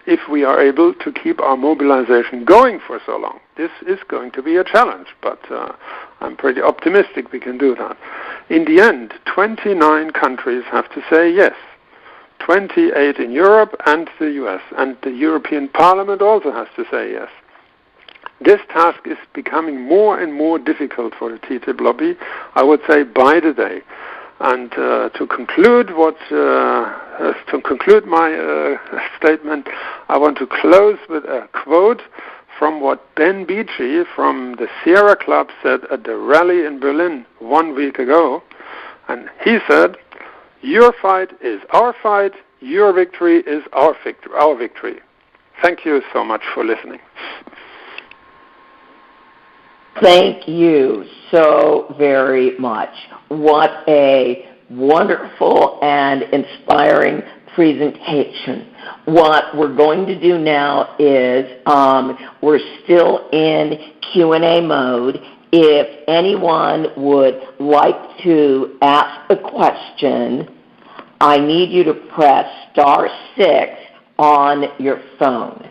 If we are able to keep our mobilization going for so long, this is going to be a challenge, but I'm pretty optimistic we can do that. In the end, 29 countries have to say yes, 28 in Europe and the US, and the European Parliament also has to say yes. This task is becoming more and more difficult for the TTIP lobby, I would say, by the day. And to conclude my statement, I want to close with a quote from what Ben Beachy from the Sierra Club said at the rally in Berlin 1 week ago. And he said, "Your fight is our fight, your victory is our victory." Thank you so much for listening. Thank you so very much. What a wonderful and inspiring presentation. What we're going to do now is we're still in Q&A mode. If anyone would like to ask a question, I need you to press *6 on your phone.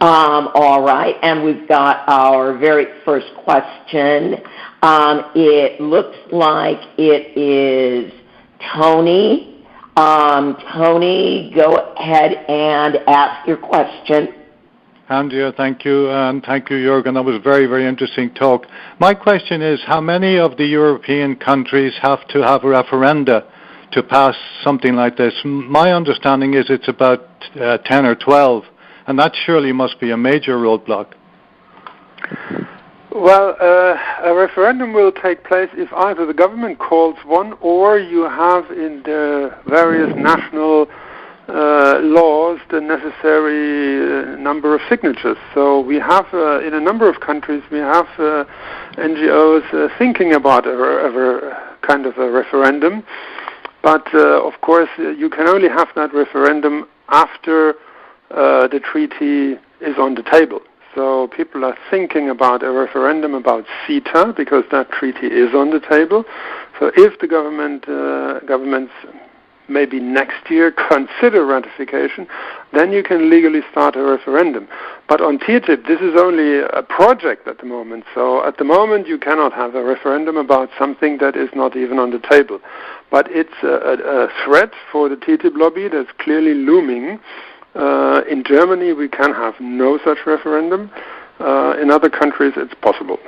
All right, and we've got our very first question. It looks like it is Tony. Tony, go ahead and ask your question. Andrea, thank you, and thank you, Jürgen. That was a very, very interesting talk. My question is, how many of the European countries have to have a referenda to pass something like this? My understanding is it's about 10 or 12. And that surely must be a major roadblock. Well, a referendum will take place if either the government calls one or you have in the various national laws the necessary number of signatures. So we have, in a number of countries, we have NGOs thinking about a kind of a referendum. But, of course, you can only have that referendum after the treaty is on the table. So people are thinking about a referendum about CETA because that treaty is on the table. So if the governments maybe next year consider ratification, then you can legally start a referendum. But on TTIP, this is only a project at the moment. So at the moment, you cannot have a referendum about something that is not even on the table. But it's a threat for the TTIP lobby that's clearly looming. In Germany, we can have no such referendum. In other countries, it's possible.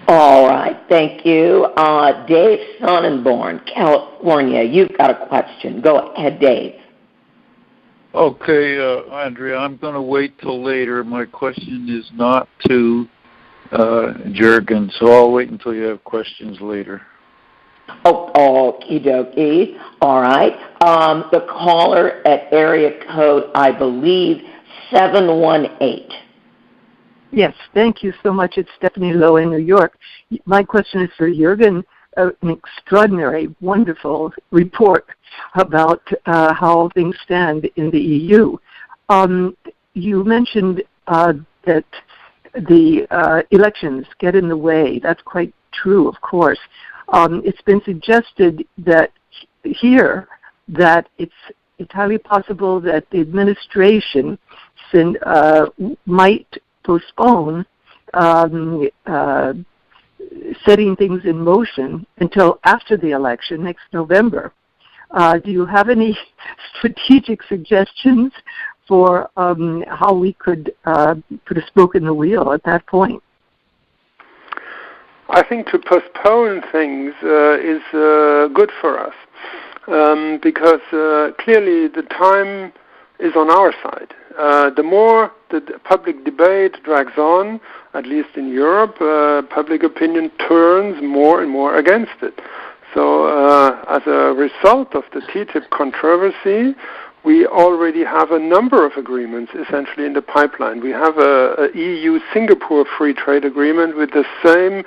All right, thank you. Dave Sonnenborn, California, you've got a question. Go ahead, Dave. Okay, Andrea, I'm going to wait till later. My question is not to Jurgen, so I'll wait until you have questions later. Oh, okie dokie. All right. The caller at area code, I believe, 718. Yes, thank you so much. It's Stephanie Lowe in New York. My question is for Jürgen. An extraordinary, wonderful report about how things stand in the EU. You mentioned that the elections get in the way. That's quite true, of course. It's been suggested that here that it's highly possible that the administration might postpone setting things in motion until after the election next November. Do you have any strategic suggestions for how we could put a spoke in the wheel at that point? I think to postpone things is good for us because clearly the time is on our side. The more the public debate drags on, at least in Europe, public opinion turns more and more against it. So as a result of the TTIP controversy, we already have a number of agreements essentially in the pipeline. We have a EU-Singapore free trade agreement with the same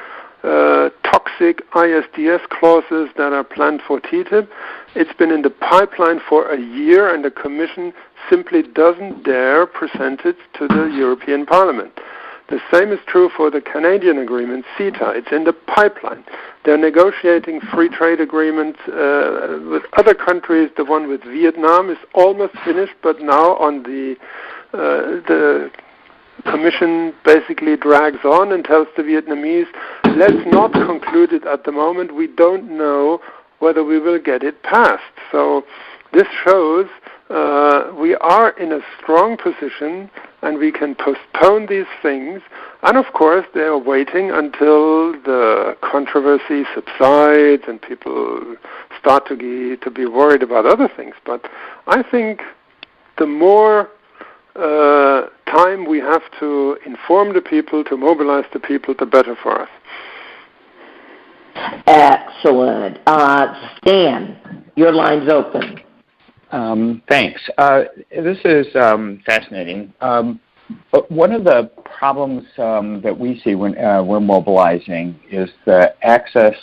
toxic ISDS clauses that are planned for TTIP. It's been in the pipeline for a year, and the Commission simply doesn't dare present it to the European Parliament. The same is true for the Canadian agreement, CETA. It's in the pipeline. They're negotiating free trade agreements with other countries. The one with Vietnam is almost finished, but now on the Commission basically drags on and tells the Vietnamese, let's not conclude it at the moment. We don't know whether we will get it passed. So this shows we are in a strong position and we can postpone these things. And of course, they are waiting until the controversy subsides and people start to be worried about other things. But I think the more time we have to inform the people, to mobilize the people, the better for us. Excellent. Stan, your line's open. Thanks. This is fascinating. But one of the problems that we see when we're mobilizing is the access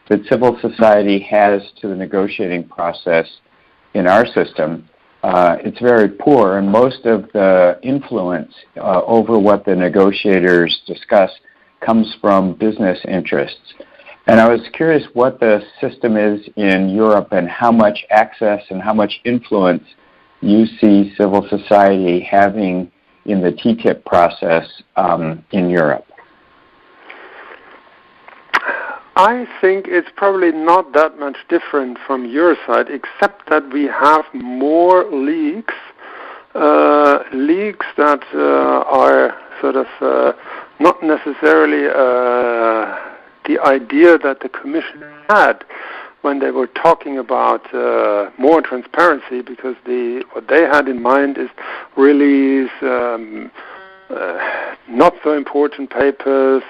that civil society has to the negotiating process in our system. It's very poor, and most of the influence over what the negotiators discuss comes from business interests. And I was curious what the system is in Europe and how much access and how much influence you see civil society having in the TTIP process in Europe. I think it's probably not that much different from your side, except that we have more leaks that are sort of not necessarily the idea that the Commission had when they were talking about more transparency, because what they had in mind is really not so important papers,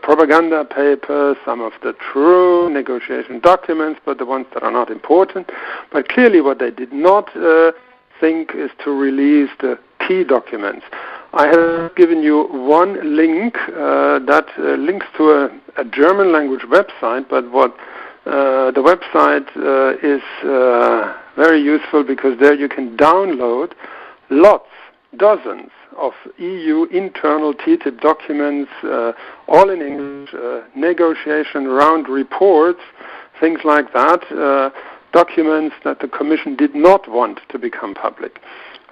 propaganda papers, some of the true negotiation documents, but the ones that are not important. But clearly what they did not think is to release the key documents. I have given you one link that links to a German language website, but what the website is very useful because there you can download lots dozens of EU internal TTIP documents, all in English, negotiation round reports, things like that, documents that the Commission did not want to become public.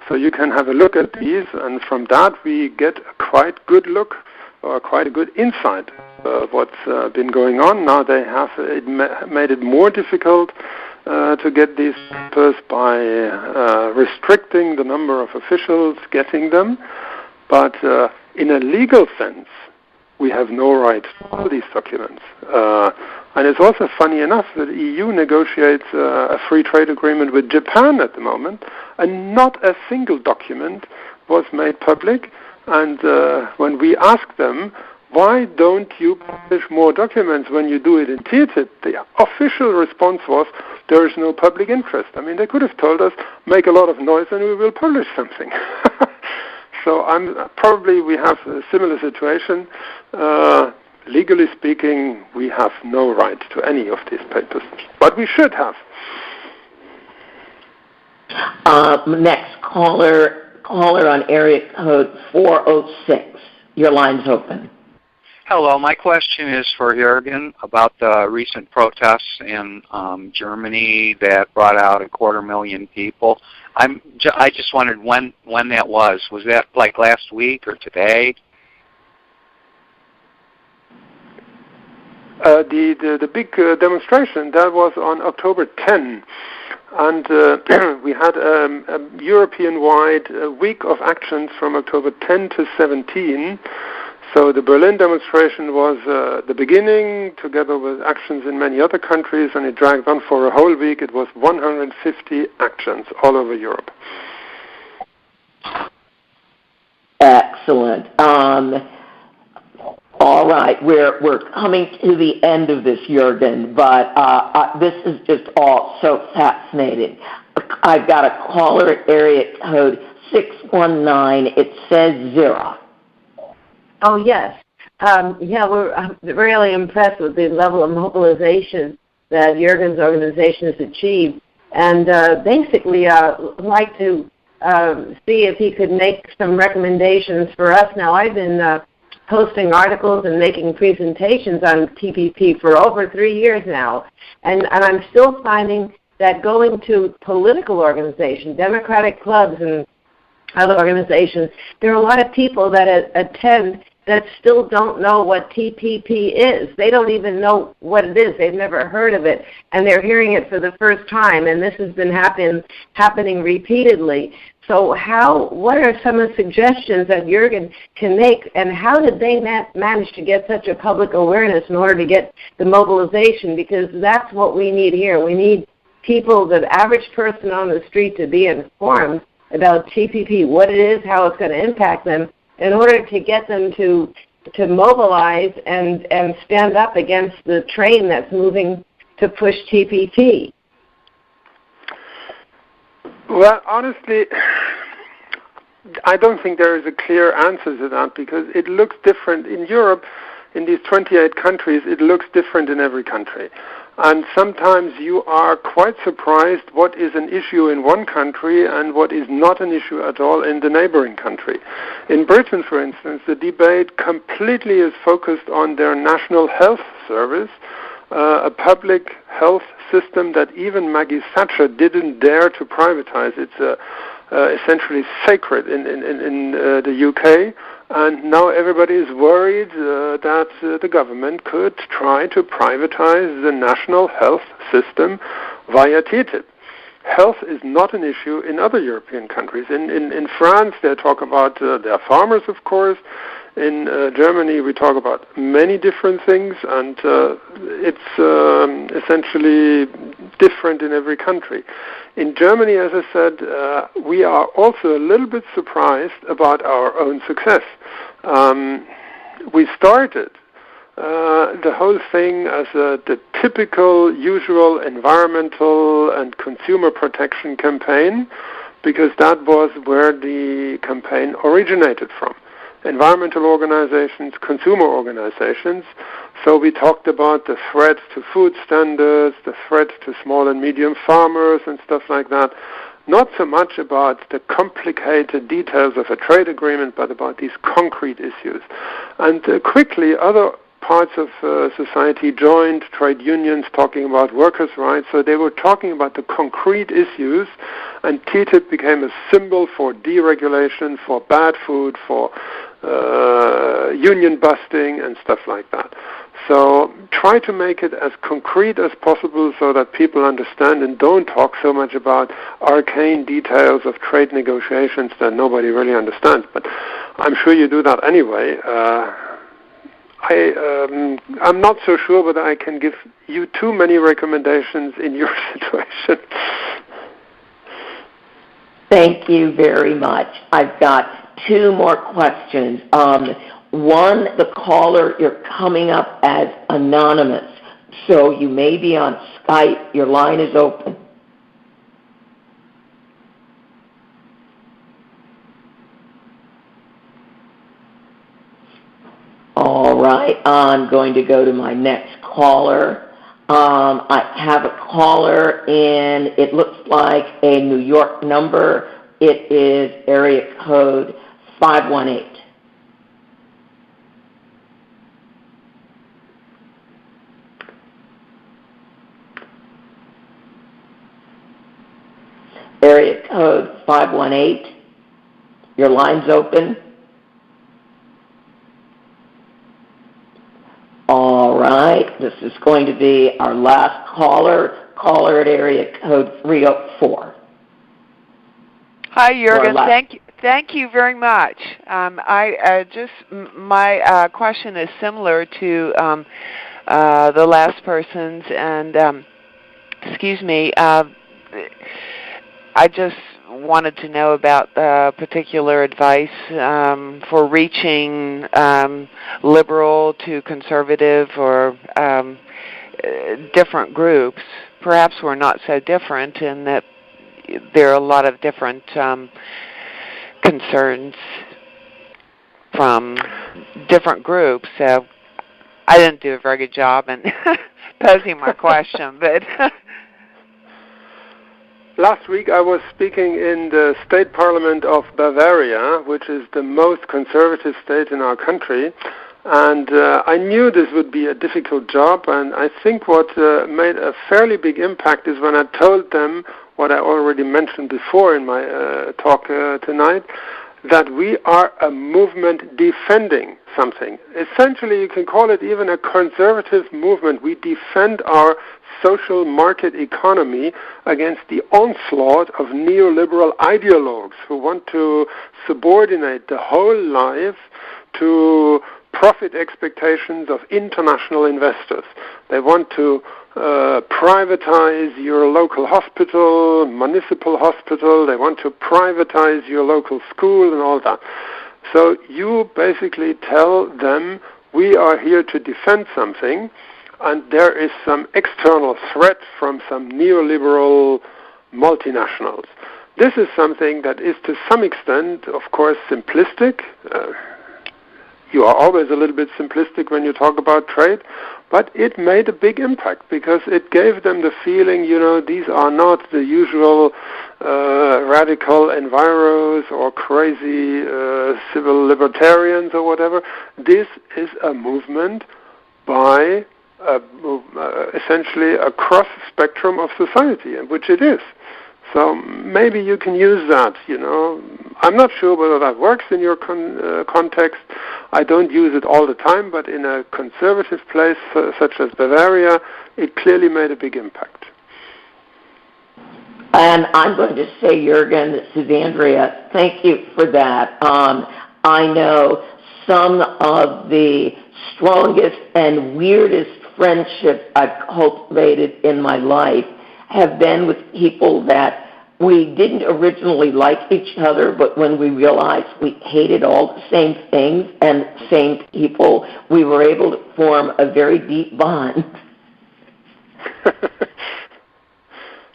So you can have a look at these, and from that we get a quite good look, or quite a good insight of what's been going on. Now they have made it more difficult to get these papers by restricting the number of officials getting them. But in a legal sense, we have no right to all these documents. And it's also funny enough that the EU negotiates a free trade agreement with Japan at the moment, and not a single document was made public. And when we asked them, why don't you publish more documents when you do it in TTIP, the official response was, there is no public interest. I mean, they could have told us, make a lot of noise and we will publish something. So probably we have a similar situation. Legally speaking, we have no right to any of these papers, but we should have. Next caller on area code 406. Your line's open. Hello, my question is for Jürgen about the recent protests in Germany that brought out 250,000 people. I just wondered when that was. Was that like last week or today? The big demonstration, that was on October 10. And we had a European-wide week of actions from October 10 to 17. So the Berlin demonstration was the beginning, together with actions in many other countries, and it dragged on for a whole week. It was 150 actions all over Europe. Excellent. All right, we're coming to the end of this, Jürgen, but this is just all so fascinating. I've got a caller at area code 619. It says 0. Oh, yes. We're really impressed with the level of mobilization that Jürgen's organization has achieved. And basically, I'd like to see if he could make some recommendations for us. Now, I've been posting articles and making presentations on TPP for over 3 years now. And I'm still finding that going to political organizations, democratic clubs and other organizations, there are a lot of people that attend that still don't know what TPP is. They don't even know what it is. They've never heard of it, and they're hearing it for the first time, and this has been happening repeatedly. So what are some of the suggestions that Jürgen can make, and how did they manage to get such a public awareness in order to get the mobilization? Because that's what we need here. We need people, the average person on the street, to be informed about TPP, what it is, how it's going to impact them, in order to get them to mobilize and stand up against the train that's moving to push TPP. Well, honestly, I don't think there is a clear answer to that, because it looks different in Europe. In these 28 countries, it looks different in every country. And sometimes you are quite surprised what is an issue in one country and what is not an issue at all in the neighboring country. In Britain, for instance, the debate completely is focused on their National Health Service, a public health system that even Maggie Thatcher didn't dare to privatize. It's essentially sacred in the UK. And now everybody is worried that the government could try to privatize the national health system via TTIP. Health is not an issue in other European countries. In France, they talk about their farmers, of course. In Germany, we talk about many different things, and it's essentially different in every country. In Germany, as I said, we are also a little bit surprised about our own success. We started the whole thing as the typical, usual environmental and consumer protection campaign, because that was where the campaign originated from. Environmental organizations, consumer organizations. So we talked about the threat to food standards, the threat to small and medium farmers and stuff like that. not so much about the complicated details of a trade agreement, but about these concrete issues. And quickly, other parts of society joined, trade unions talking about workers' rights, so they were talking about the concrete issues, and TTIP became a symbol for deregulation, for bad food, for union busting and stuff like that. So try to make it as concrete as possible so that people understand and don't talk so much about arcane details of trade negotiations that nobody really understands. But I'm sure you do that anyway. I'm not so sure whether I can give you too many recommendations in your situation. Thank you very much. I've got two more questions. One, the caller, you're coming up as anonymous, so you may be on Skype. Your line is open. All right, I'm going to go to my next caller. I have a caller in, it looks like a New York number. It is area code 518. Area code 518. Your line's open. All right, this is going to be our last caller at area code 304. Hi, Jürgen. Thank you very much. My question is similar to the last person's, and excuse me. I just wanted to know about particular advice for reaching liberal to conservative or different groups. Perhaps we're not so different in that there are a lot of different concerns from different groups. So I didn't do a very good job in posing my question, but... Last week I was speaking in the state parliament of Bavaria, which is the most conservative state in our country, and I knew this would be a difficult job, and I think what made a fairly big impact is when I told them what I already mentioned before in my talk tonight, that we are a movement defending something. Essentially, you can call it even a conservative movement. We defend our social market economy against the onslaught of neoliberal ideologues who want to subordinate the whole life to profit expectations of international investors. They want to privatize your local hospital, municipal hospital. They want to privatize your local school and all that. So you basically tell them, we are here to defend something, and there is some external threat from some neoliberal multinationals. This is something that is to some extent, of course, simplistic. You are always a little bit simplistic when you talk about trade, but it made a big impact because it gave them the feeling, these are not the usual radical enviros or crazy civil libertarians or whatever. This is a movement by essentially a cross-spectrum of society, which it is. So maybe you can use that, I'm not sure whether that works in your context. I don't use it all the time, but in a conservative place such as Bavaria, it clearly made a big impact. And I'm going to say, Jürgen, this is Andrea, thank you for that. I know some of the strongest and weirdest friendships I've cultivated in my life have been with people that we didn't originally like each other, but when we realized we hated all the same things and same people, we were able to form a very deep bond.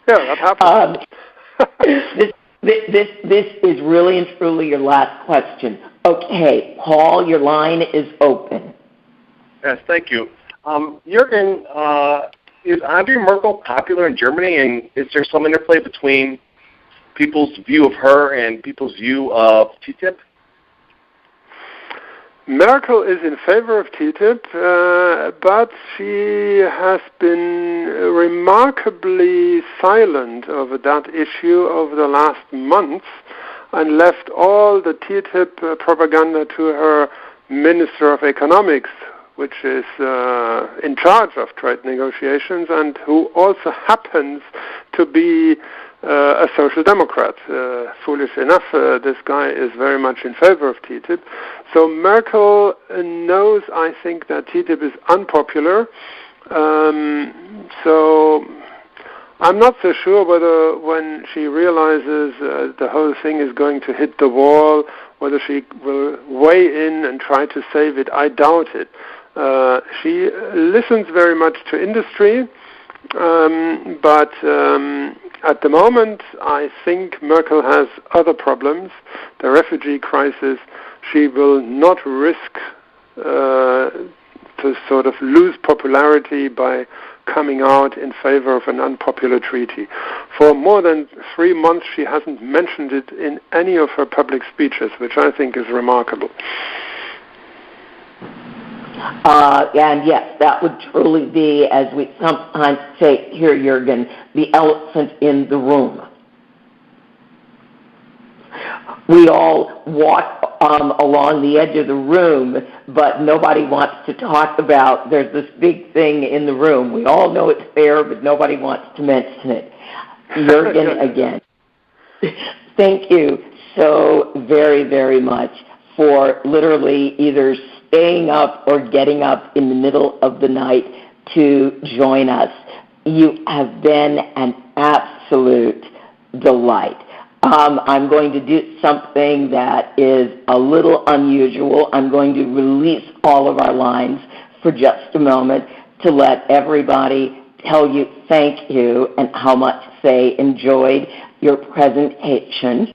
Yeah, that happens. This is really and truly your last question. Okay, Paul, your line is open. Yes, thank you. Jürgen, is Angela Merkel popular in Germany, and is there some interplay between people's view of her and people's view of TTIP? Merkel is in favor of TTIP, but she has been remarkably silent over that issue over the last months and left all the TTIP propaganda to her Minister of Economics, which is in charge of trade negotiations and who also happens to be a social democrat. Foolish enough, this guy is very much in favor of TTIP. So Merkel knows, I think, that TTIP is unpopular. So I'm not so sure whether when she realizes the whole thing is going to hit the wall, whether she will weigh in and try to save it. I doubt it. She listens very much to industry, but at the moment, I think Merkel has other problems. The refugee crisis, she will not risk to sort of lose popularity by coming out in favor of an unpopular treaty. For more than 3 months, she hasn't mentioned it in any of her public speeches, which I think is remarkable. And yes, that would truly be, as we sometimes say here, Jürgen, the elephant in the room. We all walk along the edge of the room, but nobody wants to talk about there's this big thing in the room. We all know it's there, but nobody wants to mention it. Jürgen, again, thank you so very, very much for literally either staying up or getting up in the middle of the night to join us. You have been an absolute delight. I'm going to do something that is a little unusual. I'm going to release all of our lines for just a moment to let everybody tell you thank you and how much they enjoyed your presentation.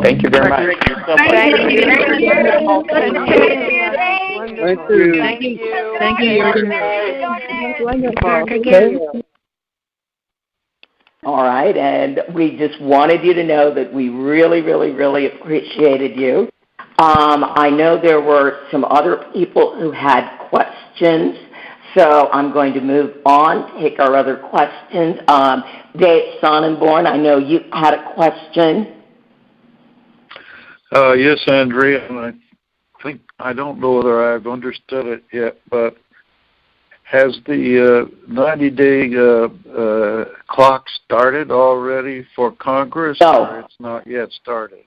Thank you very much. Thank you. Thank you, Jürgen. All right, and we just wanted you to know that we really, really, really appreciated you. I know there were some other people who had questions, so I'm going to move on, take our other questions. Dave Sonnenborn, I know you had a question. Yes, Andrea, and I don't know whether I've understood it yet, but has the 90-day clock started already for Congress, or it's not yet started?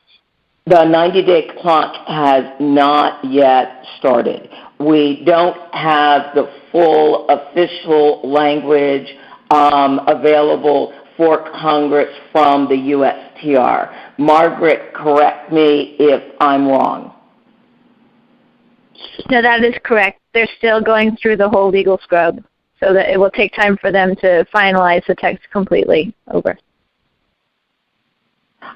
The 90-day clock has not yet started. We don't have the full official language available for Congress from the USTR. Margaret, correct me if I'm wrong. No, that is correct. They're still going through the whole legal scrub, so that it will take time for them to finalize the text completely. Over.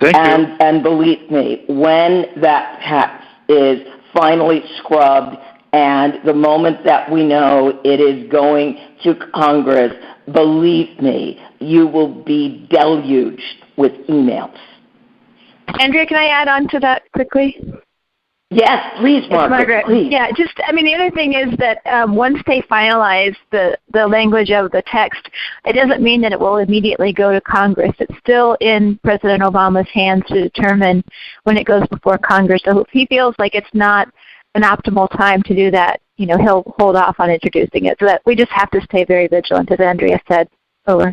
Thank you. And believe me, when that text is finally scrubbed and the moment that we know it is going to Congress, believe me, you will be deluged with emails. Andrea, can I add on to that quickly? Yes, please, Margaret. Please. Yeah, the other thing is that once they finalize the language of the text, it doesn't mean that it will immediately go to Congress. It's still in President Obama's hands to determine when it goes before Congress. So if he feels like it's not an optimal time to do that, he'll hold off on introducing it. So that we just have to stay very vigilant, as Andrea said. Over.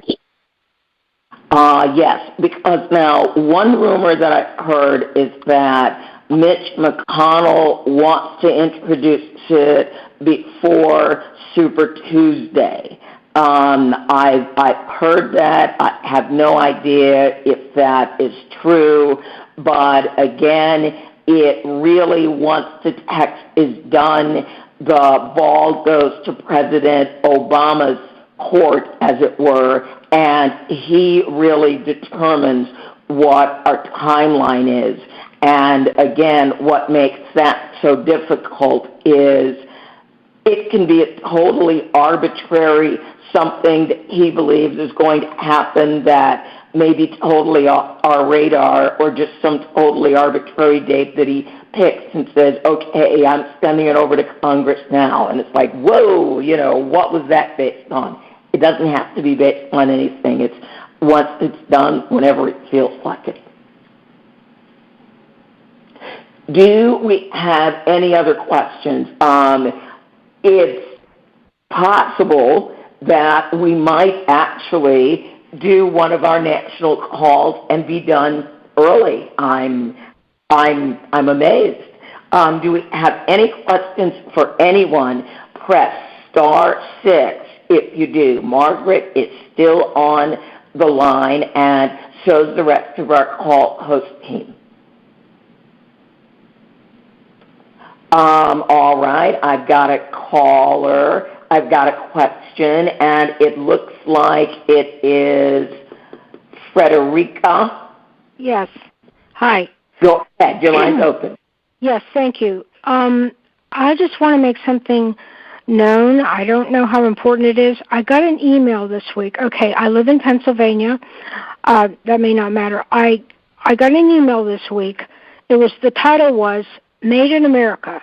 Yes, because now one rumor that I've heard is that Mitch McConnell wants to introduce it before Super Tuesday. I've heard that. I have no idea if that is true, but again, it really, once the text is done, the ball goes to President Obama's court, as it were, and he really determines what our timeline is. And again, what makes that so difficult is it can be a totally arbitrary something that he believes is going to happen that maybe totally off our radar or just some totally arbitrary date that he picks and says, okay, I'm sending it over to Congress now. And it's like, whoa, what was that based on? It doesn't have to be based on anything. It's once it's done, whenever it feels like it. Do we have any other questions? It's possible that we might actually do one of our national calls and be done early. I'm amazed. Do we have any questions for anyone? Press *6 if you do. Margaret is still on the line, and so's the rest of our call host team. All right, I've got a caller. I've got a question, and it looks like it is Frederica. Yes. Hi. Go ahead. Your line's open. Yes, thank you. I just want to make something known. I don't know how important it is. I got an email this week. Okay, I live in Pennsylvania. That may not matter. I got an email this week. The title was Made in America,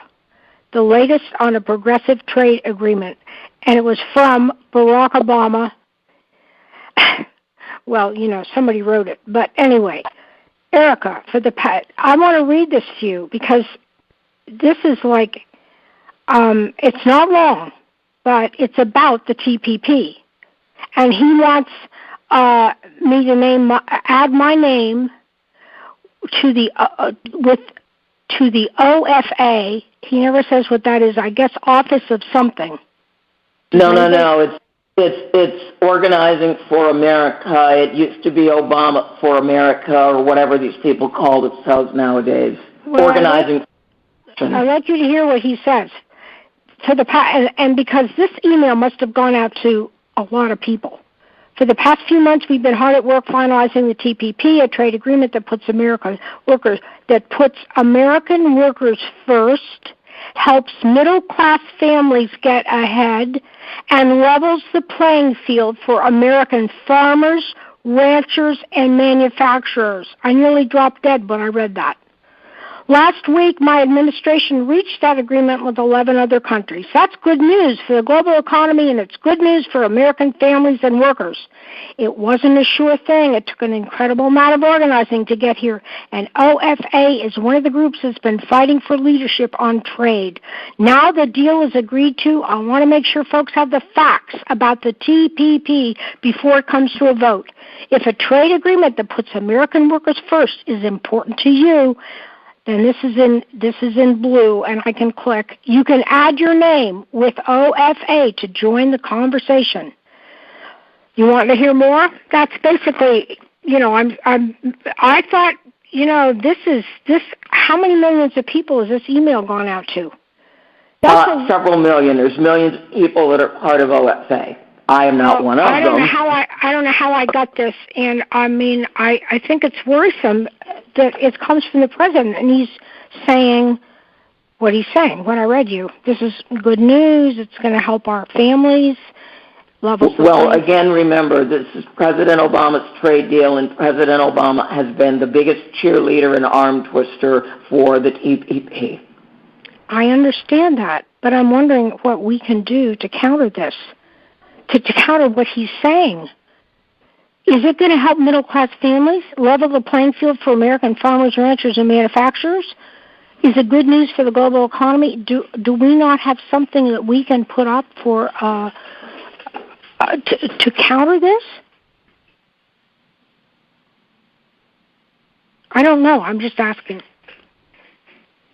the latest on a progressive trade agreement. And it was from Barack Obama. Well, somebody wrote it. But anyway, Erica, I want to read this to you because this is like, it's not long, but it's about the TPP. And he wants me to add my name to the OFA. He never says what that is. I guess Office of something. No. It's Organizing for America. It used to be Obama for America or whatever these people call themselves nowadays. Well, Organizing. I'd like you to hear what he says. And because this email must have gone out to a lot of people. For the past few months, we've been hard at work finalizing the TPP, a trade agreement that puts American workers first, helps middle-class families get ahead, and levels the playing field for American farmers, ranchers, and manufacturers. I nearly dropped dead when I read that. Last week, my administration reached that agreement with 11 other countries. That's good news for the global economy, and it's good news for American families and workers. It wasn't a sure thing. It took an incredible amount of organizing to get here, and OFA is one of the groups that's been fighting for leadership on trade. Now the deal is agreed to. I want to make sure folks have the facts about the TPP before it comes to a vote. If a trade agreement that puts American workers first is important to you, then this is in blue, and I can click. You can add your name with OFA to join the conversation. You want to hear more? That's basically, I thought, this. How many millions of people has this email gone out to? Several million. There's millions of people that are part of OFA. I am not one of them. I don't know how I got this, and I think it's worrisome that it comes from the president, and he's saying what he's saying. What I read you, this is good news. It's going to help our families. Well, again, remember, this is President Obama's trade deal, and President Obama has been the biggest cheerleader and arm twister for the TPP. I understand that, but I'm wondering what we can do to counter this. To counter what he's saying. Is it going to help middle-class families, level the playing field for American farmers, ranchers, and manufacturers? Is it good news for the global economy? Do we not have something that we can put up for to counter this? I don't know. I'm just asking.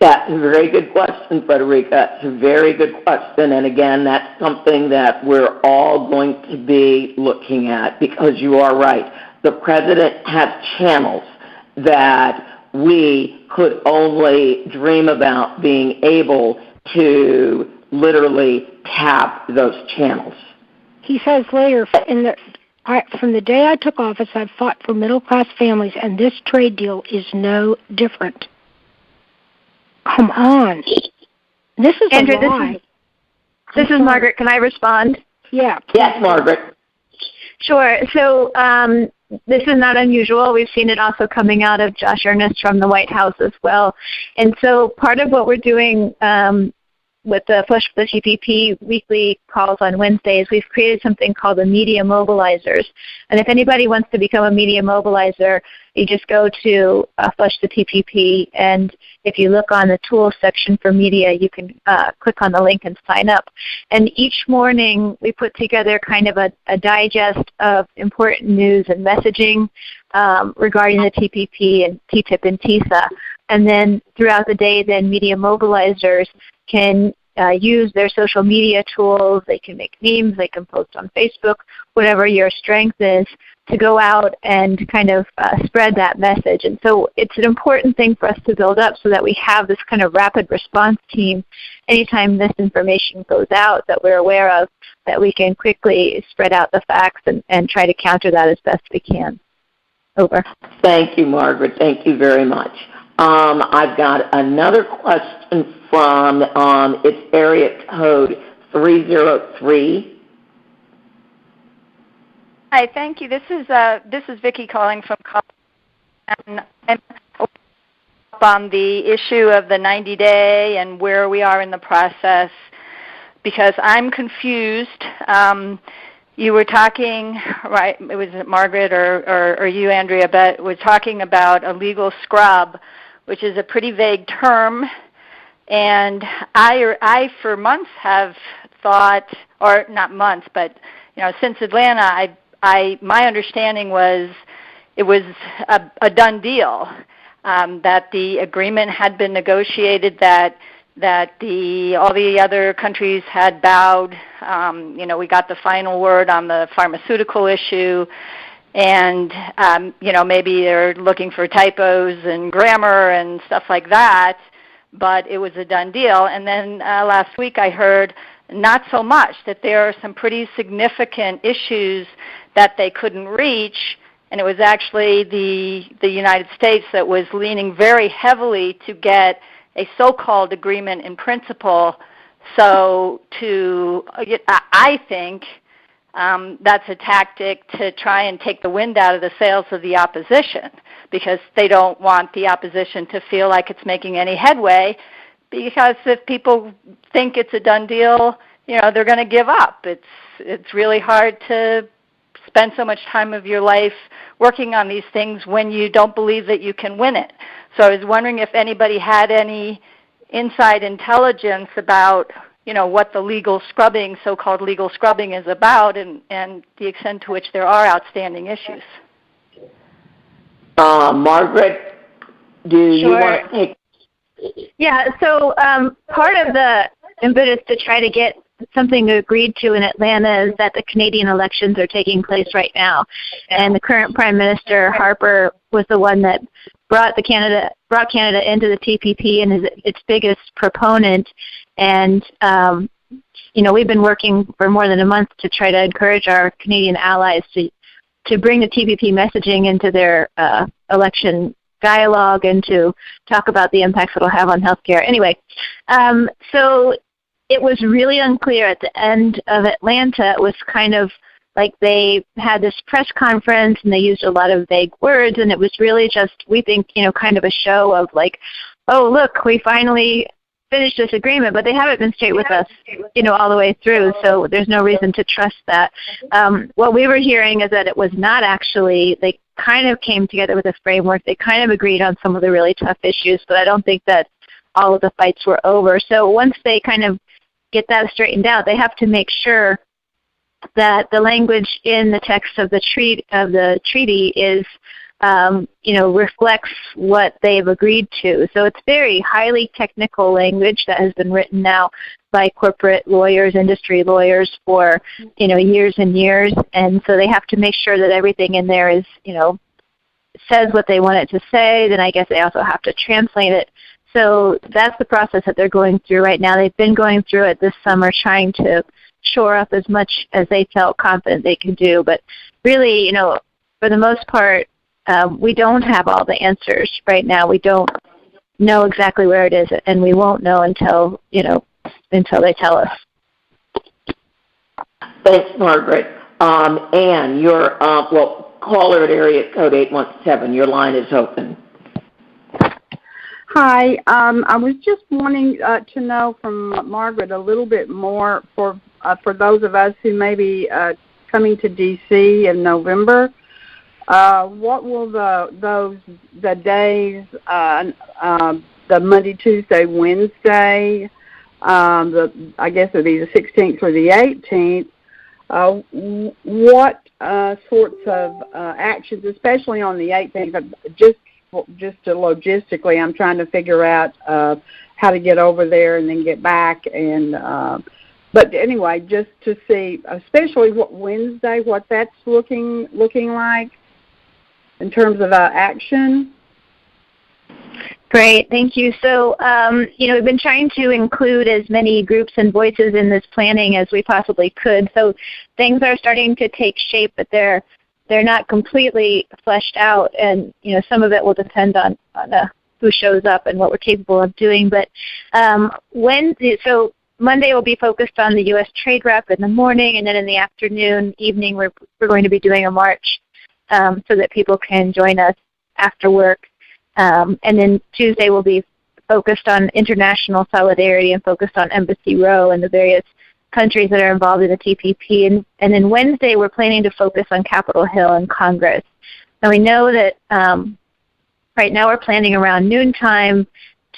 That's a very good question, Frederica. That's a very good question. And again, that's something that we're all going to be looking at because you are right. The president has channels that we could only dream about being able to literally tap those channels. He says later, from the day I took office, I've fought for middle-class families, and this trade deal is no different. Come on. This is Andrew, a lie. This is Margaret. Can I respond? Yeah. Yes, Margaret. Sure. So this is not unusual. We've seen it also coming out of Josh Earnest from the White House as well. And so part of what we're doing with the Push for the TPP weekly calls on Wednesdays, we've created something called the Media Mobilizers. And if anybody wants to become a Media Mobilizer, you just go to Push the TPP, and if you look on the tools section for media, you can click on the link and sign up. And each morning we put together kind of a digest of important news and messaging regarding the TPP and TTIP and TISA. And then throughout the day, then Media Mobilizers can use their social media tools. They can make memes. They can post on Facebook, whatever your strength is, to go out and kind of spread that message. And so it's an important thing for us to build up so that we have this kind of rapid response team anytime this information goes out that we're aware of, that we can quickly spread out the facts and try to counter that as best we can. Over. Thank you, Margaret. Thank you very much. I've got another question from, it's area code 303. Hi, thank you. This is Vicki calling from Colorado, and on the issue of the 90-day and where we are in the process, because I'm confused. You were talking, right, it was Margaret or you, Andrea, but we're talking about a legal scrub, which is a pretty vague term. And I for months have thought, or not months, but since Atlanta, my understanding was it was a done deal, that the agreement had been negotiated, that all the other countries had bowed. We got the final word on the pharmaceutical issue, and maybe they're looking for typos and grammar and stuff like that, but it was a done deal. And then last week I heard not so much, that there are some pretty significant issues that they couldn't reach, and it was actually the United States that was leaning very heavily to get a so-called agreement in principle. So I think that's a tactic to try and take the wind out of the sails of the opposition, because they don't want the opposition to feel like it's making any headway, because if people think it's a done deal, they're going to give up. It's really hard to spend so much time of your life working on these things when you don't believe that you can win it. So I was wondering if anybody had any inside intelligence about, what the legal scrubbing, so-called legal scrubbing, is about, and the extent to which there are outstanding issues. Margaret, do you want to take? Yeah, so part of the impetus to try to get something agreed to in Atlanta is that the Canadian elections are taking place right now, and the current Prime Minister, Harper, was the one that brought Canada into the TPP and is its biggest proponent. And we've been working for more than a month to try to encourage our Canadian allies to bring the TPP messaging into their election dialogue and to talk about the impacts it'll have on healthcare. Anyway, so it was really unclear at the end of Atlanta. It was kind of like they had this press conference and they used a lot of vague words, and it was really just, we think, kind of a show of like, oh, look, we finally finished this agreement, but they haven't been straight with us, all the way through, so there's no reason to trust that. What we were hearing is that it was not actually, they kind of came together with a framework. They kind of agreed on some of the really tough issues, but I don't think that all of the fights were over. So once they kind of get that straightened out, they have to make sure that the language in the text of the treaty is, reflects what they've agreed to. So it's very highly technical language that has been written now by corporate lawyers, industry lawyers for, years and years. And so they have to make sure that everything in there is, says what they want it to say. Then I guess they also have to translate it. So that's the process that they're going through right now. They've been going through it this summer, trying to shore up as much as they felt confident they could do. But really, for the most part, we don't have all the answers right now. We don't know exactly where it is, and we won't know until they tell us. Thanks, Margaret. Anne, you're, caller at area code 817. Your line is open. Hi. I was just wanting to know from Margaret a little bit more for those of us who may be coming to D.C. in November. What will the days, the Monday, Tuesday, Wednesday, I guess it would be the 16th or the 18th, what sorts of actions, especially on the 18th, just logistically, I'm trying to figure out how to get over there and then get back. And but anyway, just to see, especially Wednesday, what that's looking like in terms of action. Great, thank you. So, we've been trying to include as many groups and voices in this planning as we possibly could. So things are starting to take shape, but they're not completely fleshed out, and some of it will depend on who shows up and what we're capable of doing. But Monday will be focused on the U.S. trade rep in the morning, and then in the evening, we're going to be doing a march so that people can join us after work. And then Tuesday will be focused on international solidarity and focused on Embassy Row and the various countries that are involved in the TPP. And then Wednesday we're planning to focus on Capitol Hill and Congress. Now we know that right now we're planning around noontime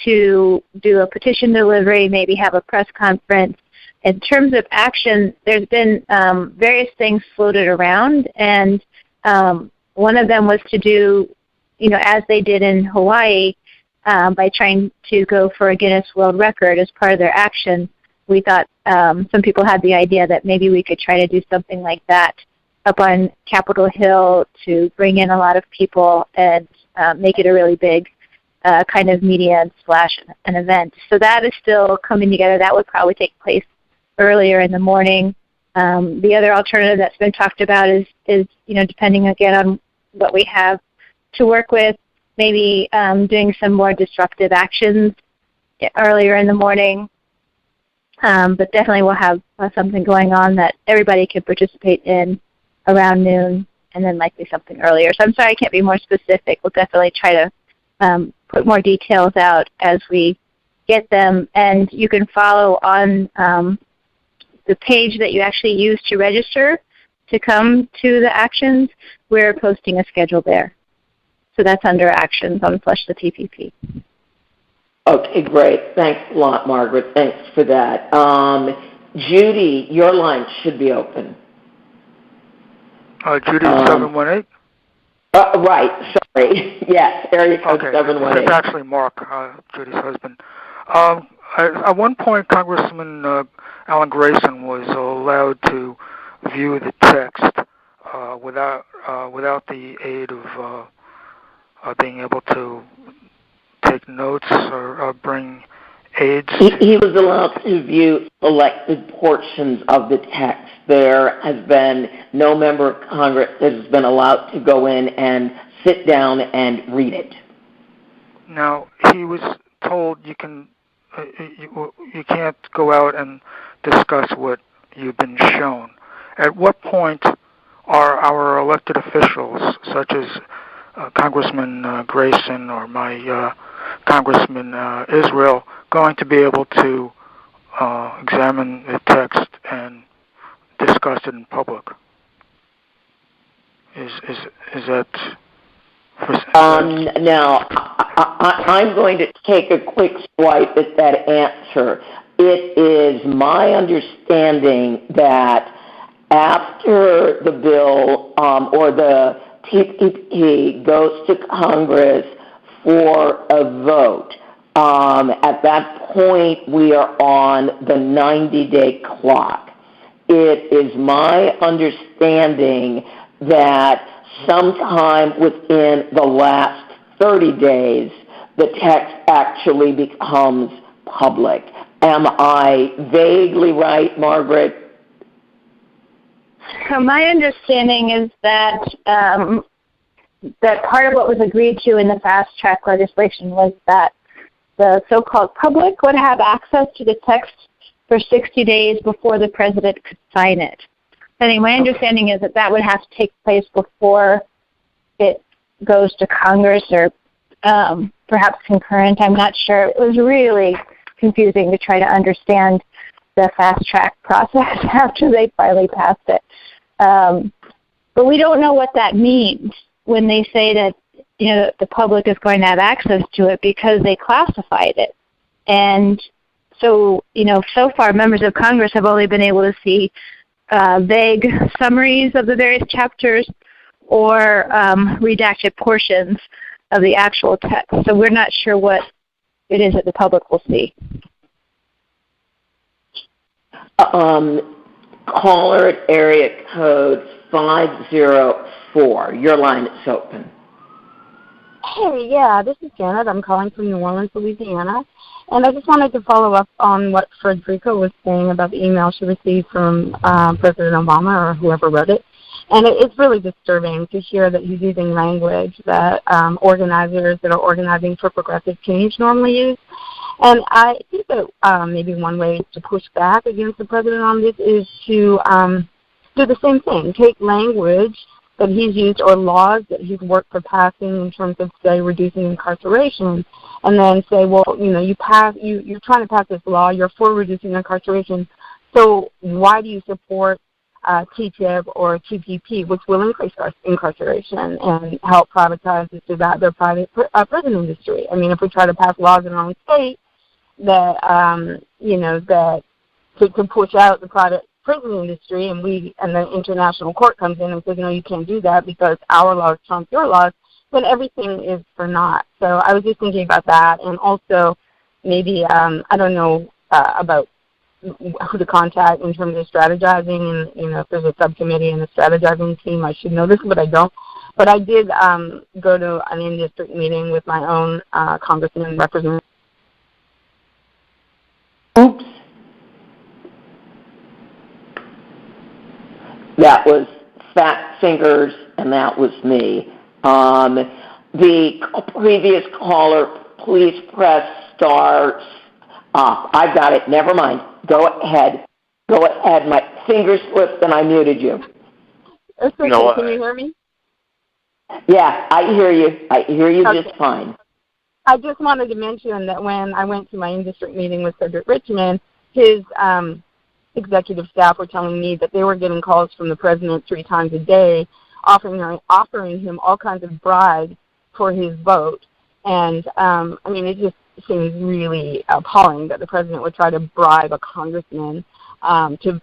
to do a petition delivery, maybe have a press conference. In terms of action, there's been various things floated around, and one of them was to do, as they did in Hawaii, by trying to go for a Guinness World Record as part of their action. We thought some people had the idea that maybe we could try to do something like that up on Capitol Hill to bring in a lot of people and make it a really big kind of media / an event. So that is still coming together. That would probably take place earlier in the morning. The other alternative that's been talked about is depending again on what we have to work with, maybe doing some more disruptive actions earlier in the morning. But definitely we'll have something going on that everybody can participate in around noon, and then likely something earlier. So I'm sorry I can't be more specific. We'll definitely try to put more details out as we get them. And you can follow on the page that you actually use to register to come to the actions. We're posting a schedule there. So that's under actions on Flush the TPP. Okay, great. Thanks a lot, Margaret. Thanks for that. Judy, your line should be open. Judy, 718? Right, sorry. Yes, area code 718. It's actually Mark, Judy's husband. At one point, Congressman Alan Grayson was allowed to view the text without the aid of being able to take notes or bring aids. He was allowed to view selected portions of the text. There has been no member of Congress that has been allowed to go in and sit down and read it. Now, he was told you can't go out and discuss what you've been shown. At what point are our elected officials, such as Congressman Grayson or my Congressman Israel, going to be able to examine the text and discuss it in public? Is that... Now, I'm going to take a quick swipe at that answer. It is my understanding that after the bill or the TPP goes to Congress for a vote, at that point we are on the 90-day clock. It is my understanding that sometime within the last 30 days, the text actually becomes public. Am I vaguely right, Margaret? So my understanding is that that part of what was agreed to in the fast-track legislation was that the so-called public would have access to the text for 60 days before the president could sign it. I my understanding is that that would have to take place before it goes to Congress or perhaps concurrent. I'm not sure. It was really confusing to try to understand the fast-track process after they finally passed it. But we don't know what that means when they say that the public is going to have access to it because they classified it. And so, so far members of Congress have only been able to see vague summaries of the various chapters or redacted portions of the actual text. So we're not sure what it is that the public will see. Caller at area code 504. Your line is open. Hey, yeah, this is Janet. I'm calling from New Orleans, Louisiana. And I just wanted to follow up on what Frederica was saying about the email she received from President Obama or whoever wrote it. And it's really disturbing to hear that he's using language that organizers that are organizing for progressive change normally use. And I think that maybe one way to push back against the president on this is to do the same thing, take language that he's used or laws that he's worked for passing in terms of, say, reducing incarceration, and then say, well, you're trying to pass this law, you're for reducing incarceration, so why do you support TTIP or TPP, which will increase incarceration and help privatize their private prison industry? I mean, if we try to pass laws in our own state that, that to push out the private prison industry, and the international court comes in and says, no, you can't do that because our laws trump your laws, then everything is for naught. So I was just thinking about that, and also maybe, I don't know about who to contact in terms of strategizing, and if there's a subcommittee and a strategizing team, I should know this, but I don't. But I did go to an in-district meeting with my own congressman representative. Oops. That was Fat Fingers, and that was me. The previous caller, please press star. I've got it. Never mind. Go ahead. My finger slipped, and I muted you. It's okay. No, can you hear me? Yeah, I hear you. I hear you okay. Just fine. I just wanted to mention that when I went to my in-district meeting with Cedric Richmond, his executive staff were telling me that they were getting calls from the president 3 times a day offering him all kinds of bribes for his vote. And, it just seems really appalling that the president would try to bribe a congressman to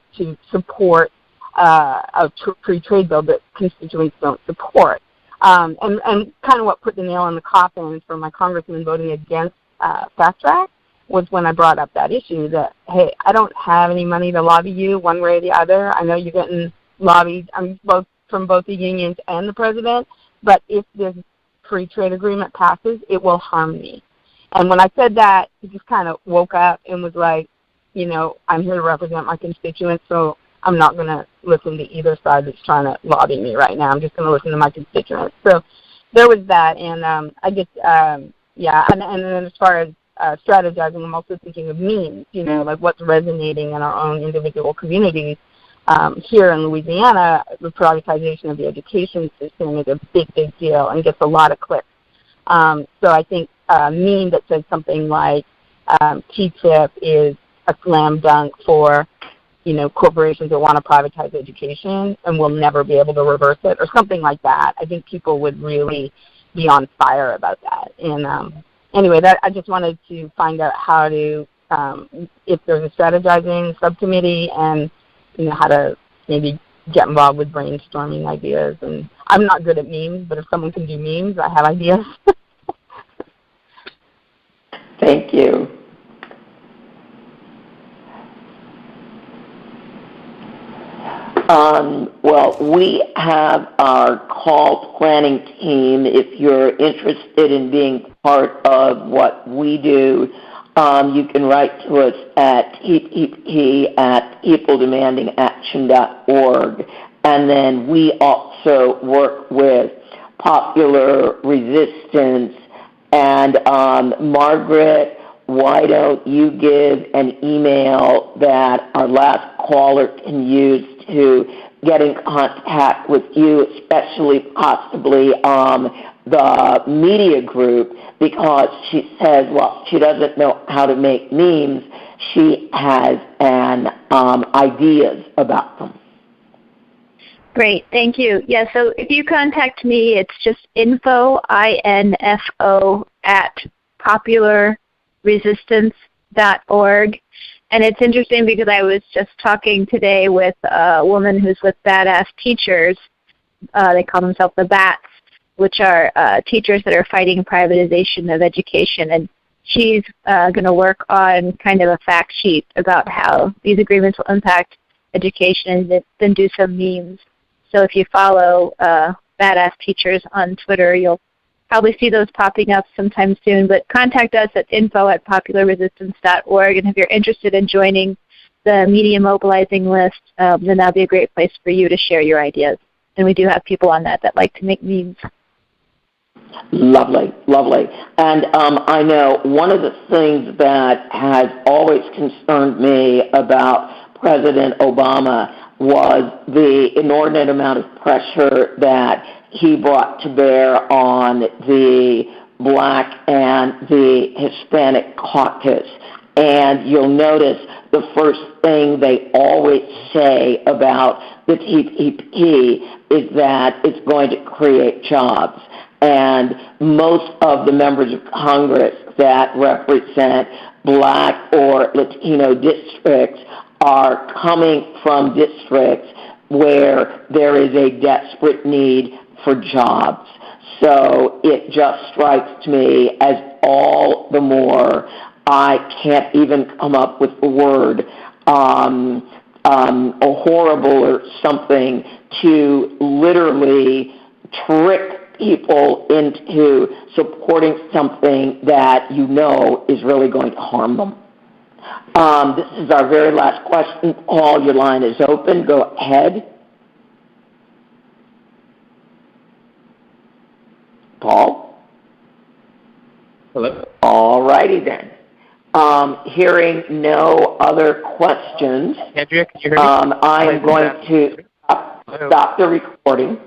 support a free trade bill that constituents don't support. And kind of what put the nail in the coffin for my congressman voting against Fast Track was when I brought up that issue that, hey, I don't have any money to lobby you one way or the other. I know you're getting lobbied from both the unions and the president, but if this free trade agreement passes, it will harm me. And when I said that, he just kind of woke up and was like, I'm here to represent my constituents, so I'm not going to listen to either side that's trying to lobby me right now. I'm just going to listen to my constituents. So there was that, and I just, and then as far as strategizing, I'm also thinking of memes, like what's resonating in our own individual communities. Here in Louisiana, the privatization of the education system is a big, big deal and gets a lot of clicks. So I think a meme that says something like TTIP is a slam dunk for, corporations that want to privatize education and will never be able to reverse it or something like that. I think people would really be on fire about that. And anyway, I just wanted to find out how to, if there's a strategizing subcommittee and, how to maybe get involved with brainstorming ideas. And I'm not good at memes, but if someone can do memes, I have ideas. Thank you. Well, we have our call planning team. If you're interested in being part of what we do, you can write to us at tpp@peopledemandingaction.org. And then we also work with Popular Resistance. And Margaret, why don't you give an email that our last caller can use to get in contact with you, especially possibly the media group, because she says, well, she doesn't know how to make memes. She has ideas about them. Great, thank you. Yeah, so if you contact me, it's just info, I-N-F-O, at popularresistance.org. And it's interesting because I was just talking today with a woman who's with Badass Teachers. They call themselves the BATS, which are teachers that are fighting privatization of education. And she's going to work on kind of a fact sheet about how these agreements will impact education and then do some memes. So if you follow Badass Teachers on Twitter, you'll probably see those popping up sometime soon. But contact us at info@popularresistance.org. And if you're interested in joining the media mobilizing list, then that would be a great place for you to share your ideas. And we do have people on that like to make memes. Lovely, lovely. And I know one of the things that has always concerned me about President Obama was the inordinate amount of pressure that he brought to bear on the Black and the Hispanic caucus. And you'll notice the first thing they always say about the TPP is that it's going to create jobs. And most of the members of Congress that represent Black or Latino districts are coming from districts where there is a desperate need for jobs. So it just strikes me as all the more, I can't even come up with the word, horrible or something, to literally trick people into supporting something that you know is really going to harm them. This is our very last question. Paul, your line is open. Go ahead. Paul? Hello? All righty then. Hearing no other questions, Andrea, can you hear me? I am going to stop the recording.